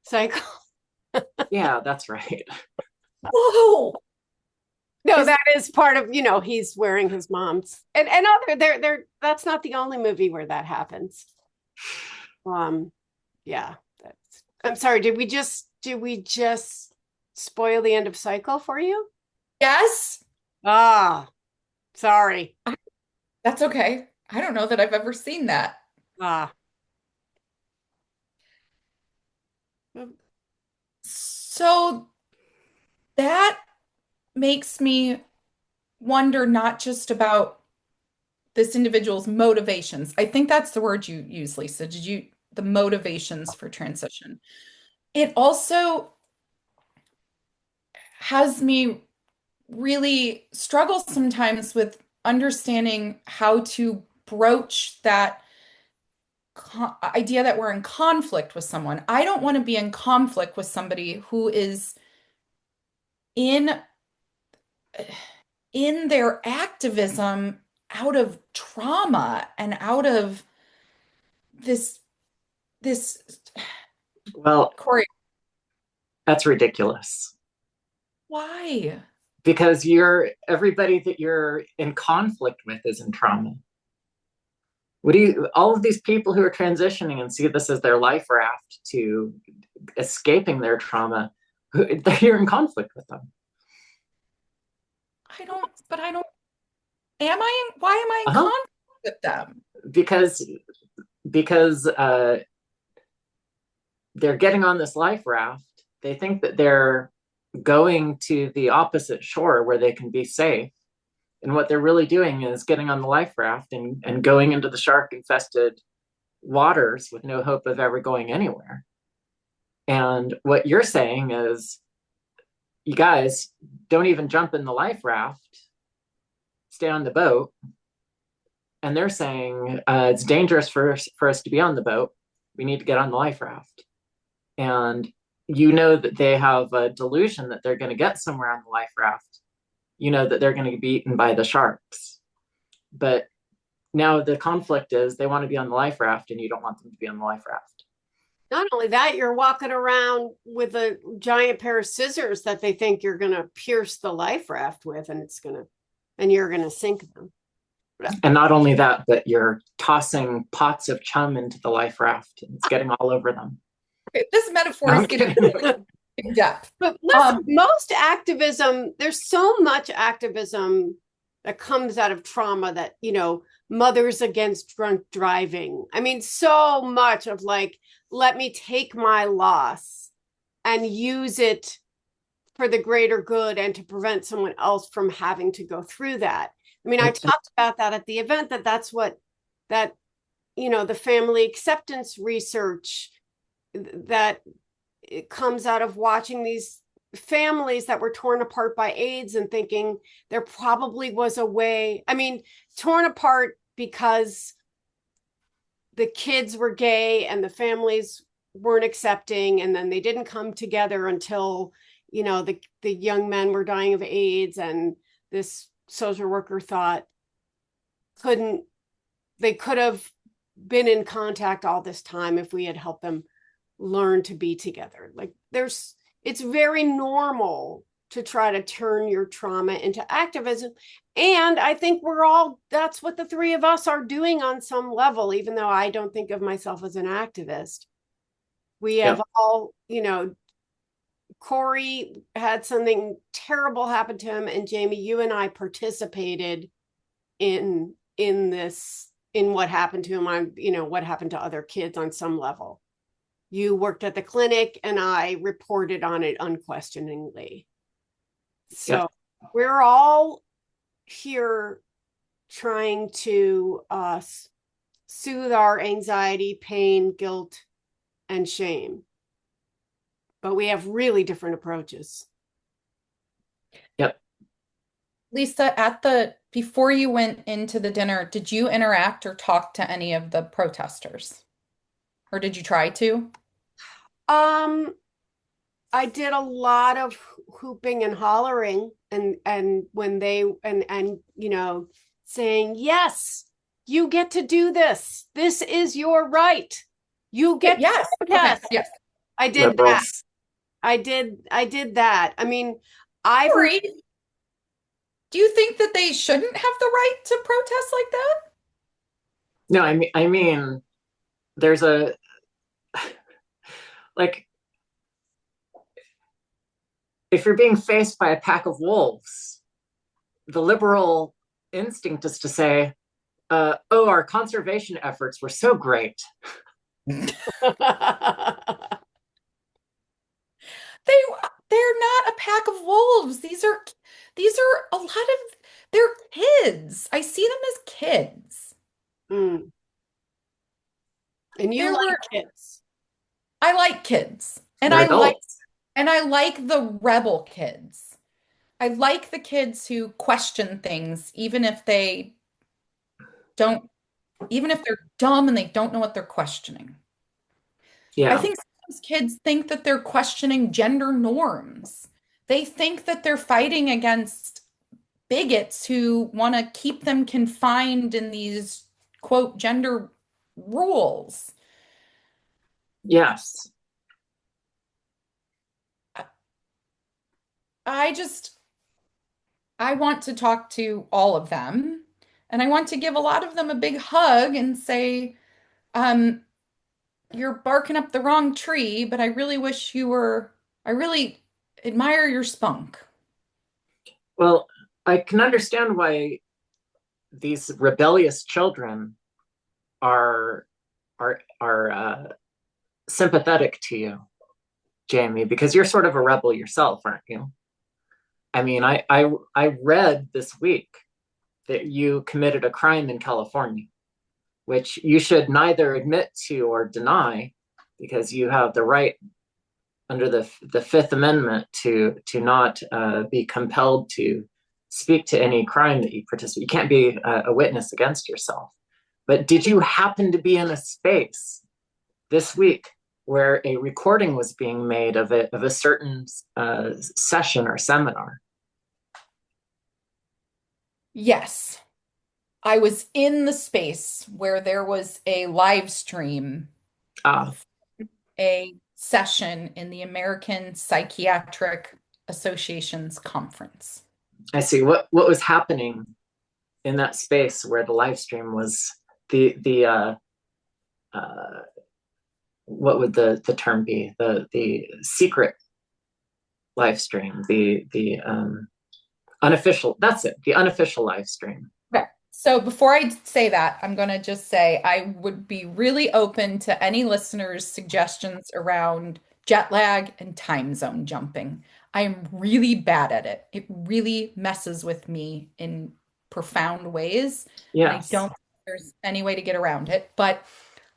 Psycho. Yeah, that's right. Whoa. No, that is part of, he's wearing his mom's, and other there that's not the only movie where that happens. Yeah, I'm sorry, did we just spoil the end of Psycho for you? Yes. Sorry. That's okay. I don't know that I've ever seen that. So that makes me wonder not just about this individual's motivations. I think that's the word you use, Lisa. The motivations for transition? It also has me really struggle sometimes with understanding how to broach that idea that we're in conflict with someone. I don't want to be in conflict with somebody who is in their activism out of trauma and out of this Well, Cori, that's ridiculous. why? Because everybody that you're in conflict with is in trauma. All of these people who are transitioning and see this as their life raft to escaping their trauma, you're in conflict with them. I don't, why am I in conflict with them? Because they're getting on this life raft. They think that they're going to the opposite shore where they can be safe. And what they're really doing is getting on the life raft and going into the shark infested waters with no hope of ever going anywhere. And what you're saying is, you guys don't even jump in the life raft, stay on the boat, and they're saying it's dangerous for us to be on the boat. We need to get on the life raft. And you know that they have a delusion that they're going to get somewhere on the life raft. You know that they're going to be eaten by the sharks. But now the conflict is they want to be on the life raft and you don't want them to be on the life raft. Not only that, you're walking around with a giant pair of scissors that they think you're going to pierce the life raft with, and you're going to sink them. And not only that, but you're tossing pots of chum into the life raft and it's getting all over them. Okay, this metaphor is getting really in depth. But listen, most activism, there's so much activism that comes out of trauma that, mothers against drunk driving. I mean, so much of like, let me take my loss and use it for the greater good and to prevent someone else from having to go through that. I mean, I talked about that at the event, that's what the family acceptance research that it comes out of watching these families that were torn apart by AIDS and thinking there probably was a way. I mean, torn apart because the kids were gay and the families weren't accepting, and then they didn't come together until, the young men were dying of AIDS, and this social worker thought they could have been in contact all this time if we had helped them learn to be together. Like it's very normal to try to turn your trauma into activism. And I think that's what the three of us are doing on some level, even though I don't think of myself as an activist. We have all, Cori had something terrible happen to him, and Jamie, you and I participated in what happened to him, what happened to other kids on some level. You worked at the clinic and I reported on it unquestioningly. So we're all here trying to soothe our anxiety, pain, guilt, and shame. But we have really different approaches. Yep. Lisa, before you went into the dinner, did you interact or talk to any of the protesters? Or did you try to? I did a lot of hooping and hollering and when they saying, yes, you get to do this. This is your right. You get yes. to protest. Okay. Yes. I did that. I did that. I mean, Cori, do you think that they shouldn't have the right to protest like that? No, I mean, there's a like, if you're being faced by a pack of wolves, the liberal instinct is to say, our conservation efforts were so great. They're not a pack of wolves. These are a lot of, they're kids. I see them as kids. Mm. And you like kids. I like kids. And They're I adults. like the rebel kids. I like the kids who question things, even if they're dumb and they don't know what they're questioning. Yeah. I think sometimes kids think that they're questioning gender norms. They think that they're fighting against bigots who want to keep them confined in these, quote, gender rules. Yes. I want to talk to all of them, and I want to give a lot of them a big hug and say, you're barking up the wrong tree, but I really admire your spunk. Well, I can understand why these rebellious children are sympathetic to you, Jamie, because you're sort of a rebel yourself, aren't you? I mean, I read this week that you committed a crime in California, which you should neither admit to or deny, because you have the right under the Fifth Amendment to not be compelled to speak to any crime that you participate. You can't be a witness against yourself. But did you happen to be in a space this week where a recording was being made of a certain session or seminar? Yes. I was in the space where there was a live stream of a session in the American Psychiatric Association's conference. I see. What was happening in that space where the live stream was? What would the term be? The secret live stream, the unofficial. That's it. The unofficial live stream. Okay. So before I say that, I'm going to just say I would be really open to any listeners' suggestions around jet lag and time zone jumping. I am really bad at it. It really messes with me in profound ways. Yes. And I don't think there's any way to get around it. But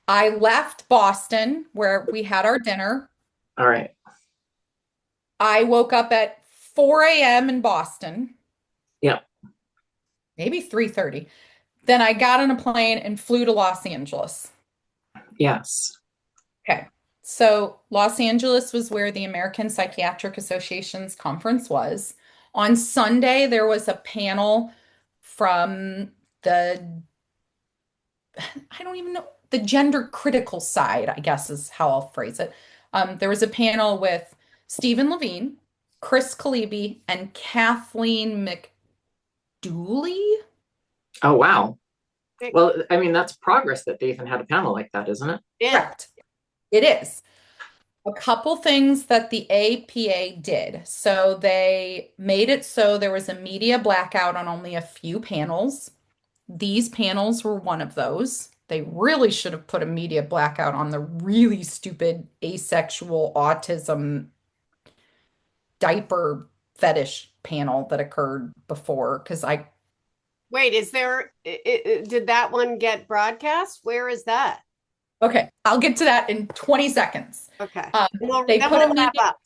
I left Boston where we had our dinner. All right. I woke up at 4 a.m. in Boston. Yeah. Maybe 3:30. Then I got on a plane and flew to Los Angeles. Yes. Okay. So Los Angeles was where the American Psychiatric Association's conference was. On Sunday, there was a panel from I don't even know, the gender critical side, I guess is how I'll phrase it. There was a panel with Stephen Levine, Chris Kalibi, and Kathleen McDooley. Oh, wow. Well, I mean, that's progress that they even had a panel like that, isn't it? Yeah. Correct. It is. A couple things that the APA did. So they made it so there was a media blackout on only a few panels. These panels were one of those. They really should have put a media blackout on the really stupid asexual autism diaper fetish panel that occurred before, because Wait, did that one get broadcast? Where is that? Okay, I'll get to that in 20 seconds. Okay. They put a media, up.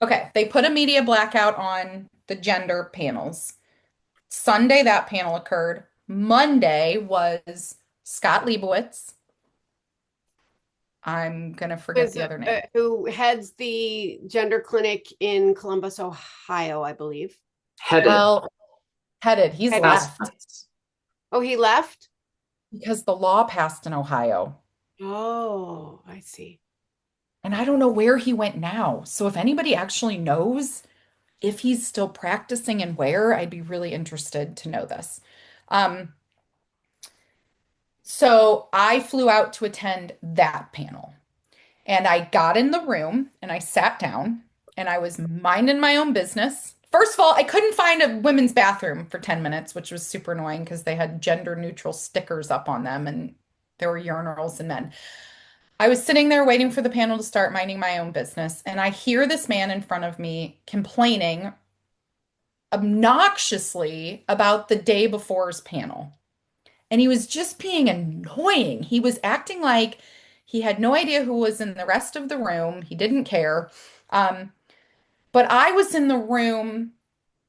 okay, they put a media blackout on the gender panels. Sunday, that panel occurred. Monday was Scott Leibowitz. I'm gonna forget the other name. Who heads the gender clinic in Columbus, Ohio, I believe. Headed. He's left Oh, he left? because the law passed in Ohio. Oh, I see. And I don't know where he went now. So if anybody actually knows if he's still practicing and where, I'd be really interested to know this. So I flew out to attend that panel. And I got in the room and I sat down and I was minding my own business. First of all, I couldn't find a women's bathroom for 10 minutes, which was super annoying because they had gender neutral stickers up on them and there were urinals and men. I was sitting there waiting for the panel to start, minding my own business, and I hear this man in front of me complaining obnoxiously about the day before's panel. And he was just being annoying. He was acting like he had no idea who was in the rest of the room. He didn't care. But I was in the room.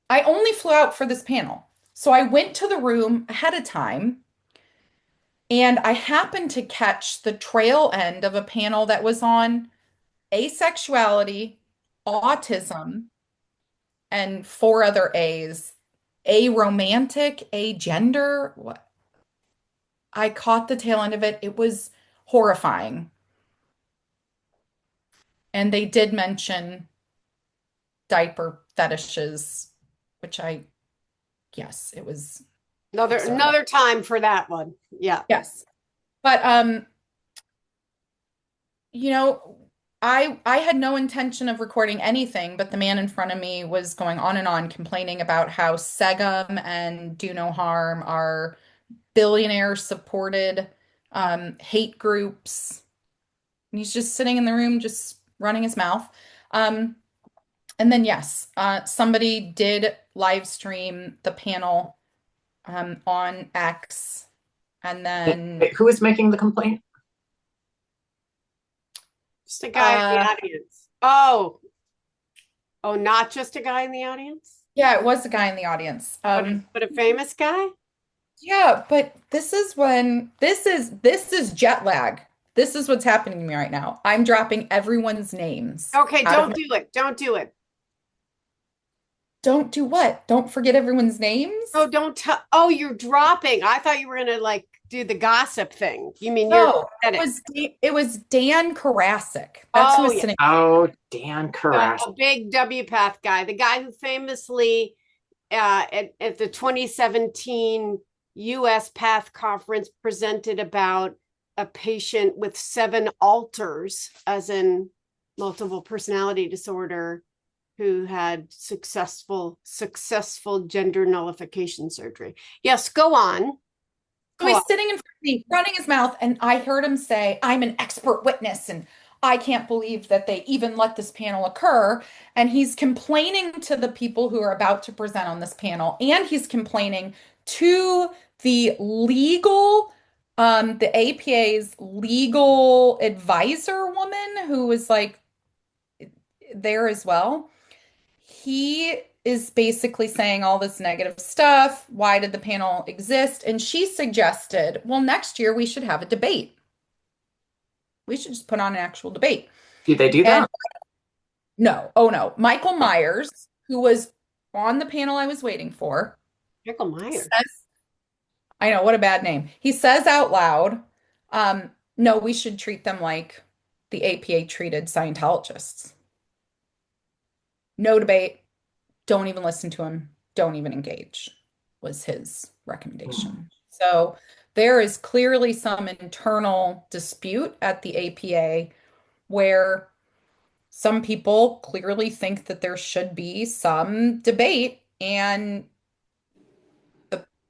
I only flew out for this panel. So I went to the room ahead of time. And I happened to catch the trail end of a panel that was on asexuality, autism, and 4 other A's. Aromantic, agender. What? I caught the tail end of it. It was horrifying. And they did mention diaper fetishes, which yes, it was Another time for that one. Yeah. Yes. But I had no intention of recording anything, but the man in front of me was going on and on complaining about how Segum and Do No Harm are billionaire supported hate groups. And he's just sitting in the room, just running his mouth. And then, yes, somebody did live stream the panel on X. And then who is making the complaint? Just a guy in the audience. Oh, not just a guy in the audience? Yeah, it was a guy in the audience. But a famous guy? Yeah, but this is jet lag. This is what's happening to me right now. I'm dropping everyone's names Okay, out of don't my, do it. Don't do it. don't do what? Don't forget everyone's Oh, names? don't tell. Oh, you're dropping. I thought you were gonna like do the gossip thing. You mean you're No, at it? it was Dan Karasik. That's who Oh was yeah, sitting. Oh, Dan a Carras. big WPATH guy, the guy who famously at the 2017 U.S. PATH conference presented about a patient with 7 alters, as in multiple personality disorder, who had successful gender nullification surgery. Yes, go on. So Go on. he's sitting in front of me, running his mouth, and I heard him say, I'm an expert witness, and I can't believe that they even let this panel occur. And he's complaining to the people who are about to present on this panel, and he's complaining to the APA's legal advisor woman who was like there as well. He is basically saying all this negative stuff. Why did the panel exist? And she suggested, well, next year we should have a debate. We should just put on an actual debate. Do they do And that? no, oh no, Michael Myers, who was on the panel I was waiting for, Michael Myers. says, I know, what a bad name. He says out loud, no, we should treat them like the APA treated Scientologists. No debate. Don't even listen to him. Don't even engage, was his Hmm. recommendation. So there is clearly some internal dispute at the APA where some people clearly think that there should be some debate. And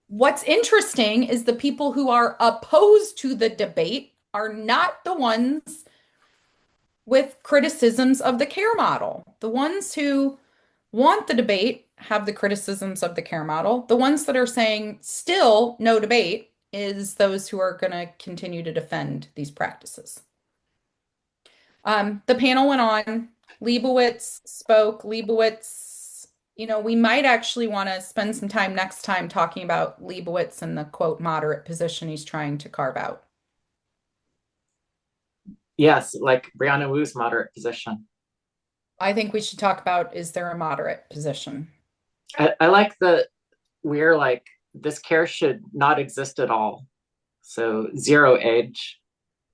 what's interesting is the people who are opposed to the debate are not the ones with criticisms of the care model. The ones who want the debate have the criticisms of the care model. The ones that are saying still no debate is those who are going to continue to defend these practices. The panel went on. Leibowitz spoke. Leibowitz, we might actually want to spend some time next time talking about Leibowitz and the quote moderate position he's trying to carve out. Yes, like Brianna Wu's moderate position. I think we should talk about, is there a moderate position? I like that we're like this care should not exist at all. So zero age.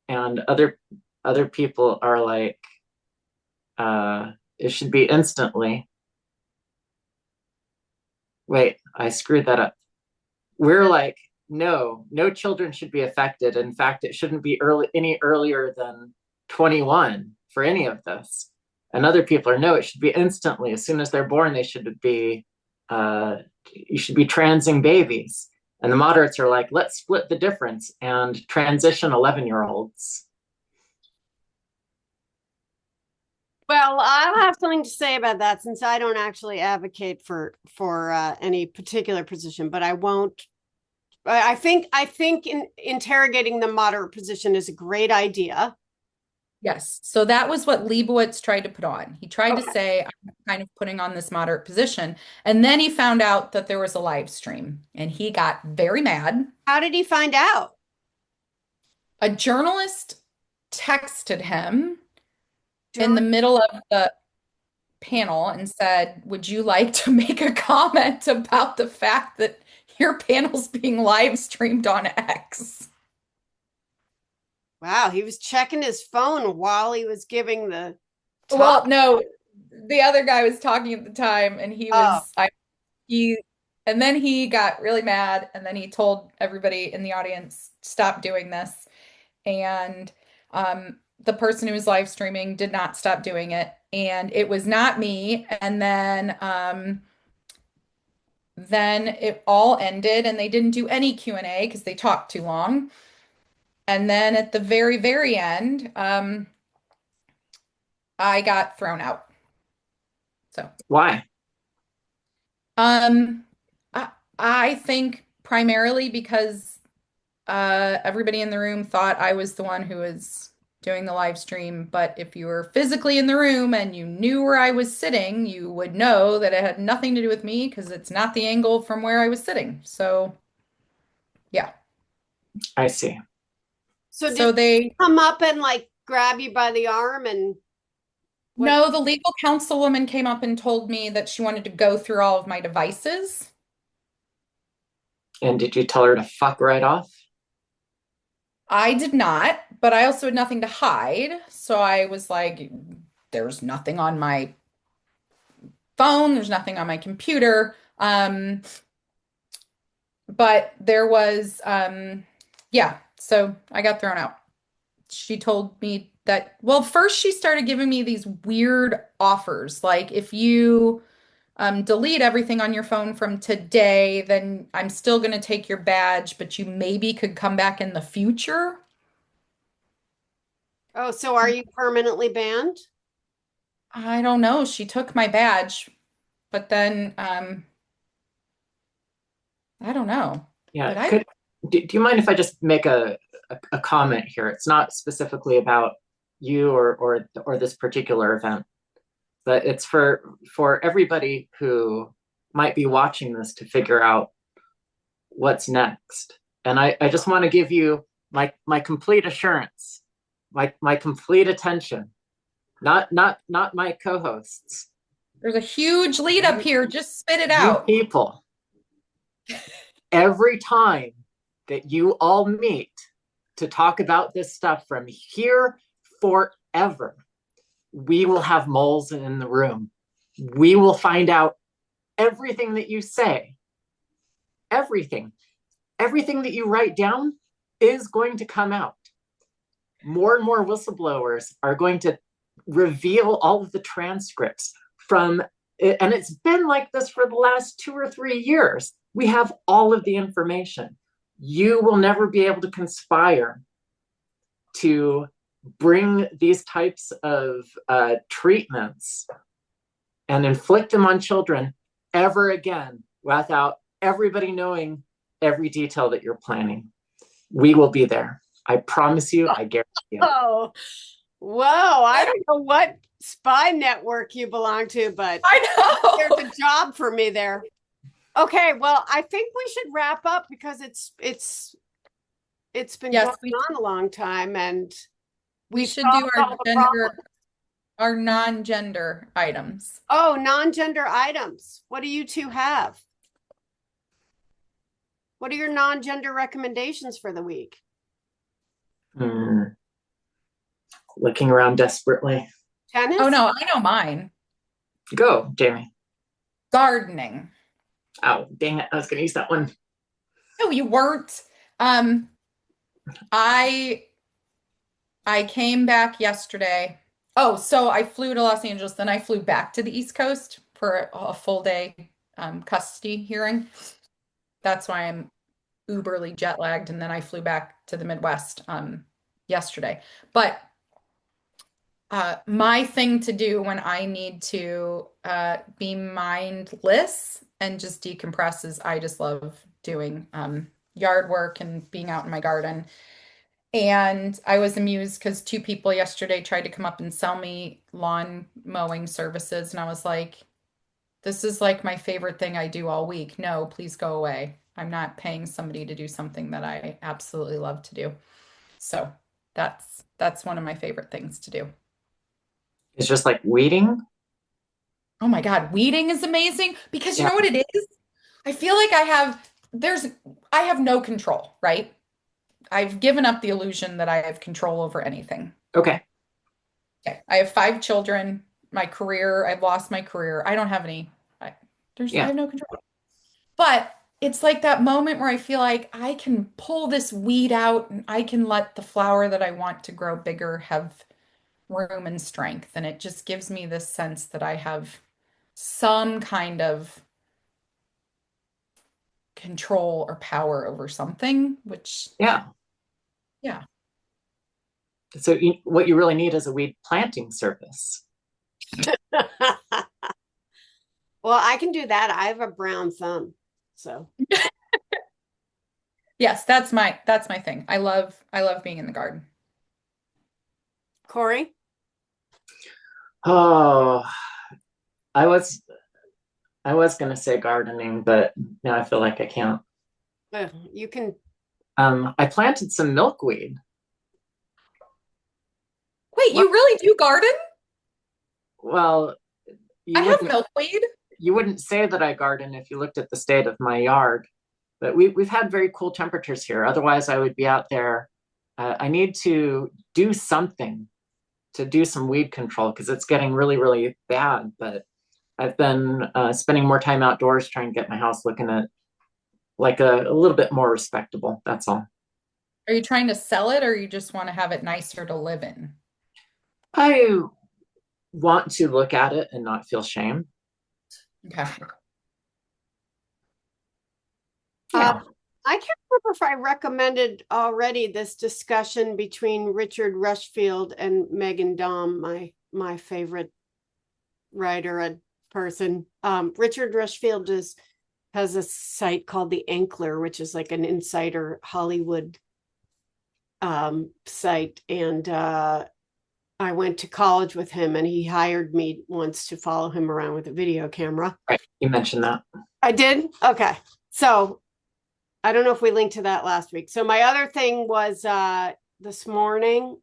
And other people are like it should be instantly. Wait, I screwed that up. We're like, no, no children should be affected. In fact, it shouldn't be any earlier than 21 for any of this. And other people are, no, it should be instantly. As soon as they're born, they should be, you should be transing babies. And the moderates are like, let's split the difference and transition 11-year-olds. Well, I'll have something to say about that since I don't actually advocate for any particular position, but I won't. I think interrogating the moderate position is a great idea. Yes. So that was what Leibowitz tried to put on. He tried to Okay. say, I'm kind of putting on this moderate position. And then he found out that there was a live stream and he got very mad. How did he find out? A journalist texted him in the Journal- middle of the panel and said, would you like to make a comment about the fact that your panel's being live streamed on X? Wow, he was checking his phone while he was giving the talk. Well, no, the other guy was talking at the time and Oh, he and then he got really mad and then he told everybody in the audience, stop doing this. And the person who was live streaming did not stop doing it. And it was not me. And then it all ended and they didn't do any Q&A because they talked too long. And then at the very, very end, I got thrown out. So Why? Um, I think primarily because everybody in the room thought I was the one who was doing the live stream. But if you were physically in the room and you knew where I was sitting, you would know that it had nothing to do with me because it's not the angle from where I was sitting. So, yeah. I see. So So did they come up and like grab you by the arm and what? No, the legal councilwoman came up and told me that she wanted to go through all of my devices. And did you tell her to fuck right off? I did not, but I also had nothing to hide. So I was like, there's nothing on my phone, there's nothing on my computer. But there was, yeah, so I got thrown out. She told me that, well, first she started giving me these weird offers. Like if you delete everything on your phone from today, then I'm still going to take your badge, but you maybe could come back in the future. Oh, so are you permanently banned? I don't know. She took my badge, but then I don't know. Yeah. But I Do you mind if I just make a comment here? It's not specifically about you or this particular event, but it's for everybody who might be watching this to figure out what's next. And I just want to give you my complete assurance, my complete attention, not my co-hosts. there's a huge lead up here. Just spit it You out. people, every time that you all meet to talk about this stuff from here forever, we will have moles in the room. We will find out everything that you say, everything that you write down is going to come out. More and more whistleblowers are going to reveal all of the transcripts from it, and it's been like this for the last 2 or 3 years. We have all of the information. You will never be able to conspire to bring these types of treatments and inflict them on children ever again without everybody knowing every detail that you're planning. We will be there. I promise you, I guarantee you. Oh, whoa. I don't know what spy network you belong to, but I know. there's a job for me there. Okay, well, I think we should wrap up because it's been Yes, going on a long time and we we've should do solved all the problems. our non-gender items. Oh, non-gender items. What do you two have? What are your non-gender recommendations for the week? Looking around desperately. Tennis? Oh no, I know mine. Go, Jamie. Gardening. Oh, dang it. I was going to use that one. No, you weren't. I came back yesterday. Oh, so I flew to Los Angeles, then I flew back to the East Coast for a full day custody hearing. That's why I'm uberly jet lagged, and then I flew back to the Midwest yesterday. But my thing to do when I need to be mindless and just decompress is I just love doing yard work and being out in my garden. And I was amused because 2 people yesterday tried to come up and sell me lawn mowing services. And I was like, this is like my favorite thing I do all week. No, please go away. I'm not paying somebody to do something that I absolutely love to do. So that's one of my favorite things to do. It's just like weeding. Oh my God, weeding is amazing because you Yeah. know what it is? I feel like I have no control, right? I've given up the illusion that I have control over anything. Okay. Okay. I have 5 children, my career, I've lost my career. I don't have any, I have no control. But it's like that moment where I feel like I can pull this weed out and I can let the flower that I want to grow bigger have room and strength. And it just gives me this sense that I have some kind of control or power over something, which, Yeah. yeah. So what you really need is a weed planting service. Well, I can do that. I have a brown thumb. So Yes, that's my thing. I love being in the garden. Cori? Oh, I was gonna say gardening, but now I feel like I can't. You can. I planted some milkweed. Wait, What? you really do garden? Well, I you have wouldn't milkweed. you wouldn't say that I garden if you looked at the state of my yard. But we've had very cool temperatures here. Otherwise, I would be out there. I need to do something to do some weed control because it's getting really, really bad. But I've been spending more time outdoors trying to get my house looking at like a little bit more respectable. That's all. Are you trying to sell it or you just want to have it nicer to live in? I want to look at it and not feel shame. Okay. Yeah. I can't remember if I recommended already this discussion between Richard Rushfield and Megan Daum, my favorite writer and person. Richard Rushfield has a site called The Ankler, which is like an insider Hollywood site. And I went to college with him and he hired me once to follow him around with a video camera. Right. You mentioned that. I did? Okay. So I don't know if we linked to that last week. So my other thing was this morning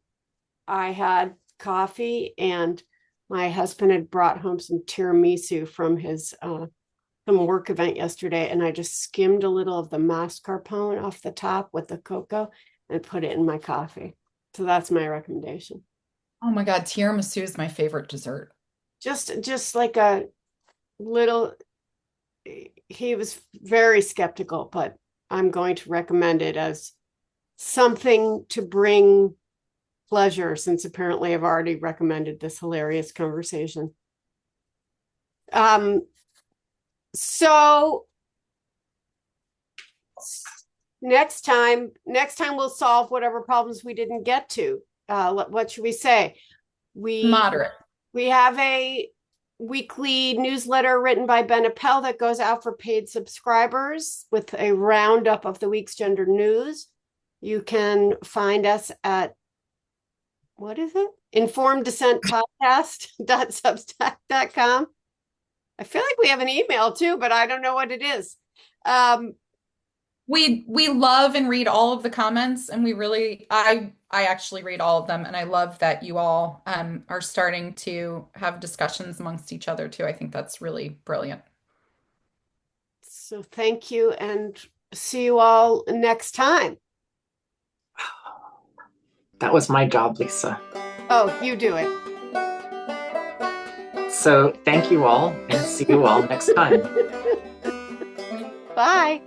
I had coffee and my husband had brought home some tiramisu from his some work event yesterday, and I just skimmed a little of the mascarpone off the top with the cocoa and put it in my coffee. So that's my recommendation. Oh my God, tiramisu is my favorite dessert. Just like a little, he was very skeptical, but I'm going to recommend it as something to bring pleasure, since apparently I've already recommended this hilarious conversation. So next time we'll solve whatever problems we didn't get to. What should we say? Moderate. We have a weekly newsletter written by Ben Appel that goes out for paid subscribers with a roundup of the week's gender news. You can find us at, what is it? informeddissentpodcast.substack.com. I feel like we have an email too, but I don't know what it is. We love and read all of the comments, and I actually read all of them, and I love that you all are starting to have discussions amongst each other too. I think that's really brilliant. So thank you, and see you all next time. That was my job, Lisa. Oh, you do it. So thank you all and see you all next time. Bye.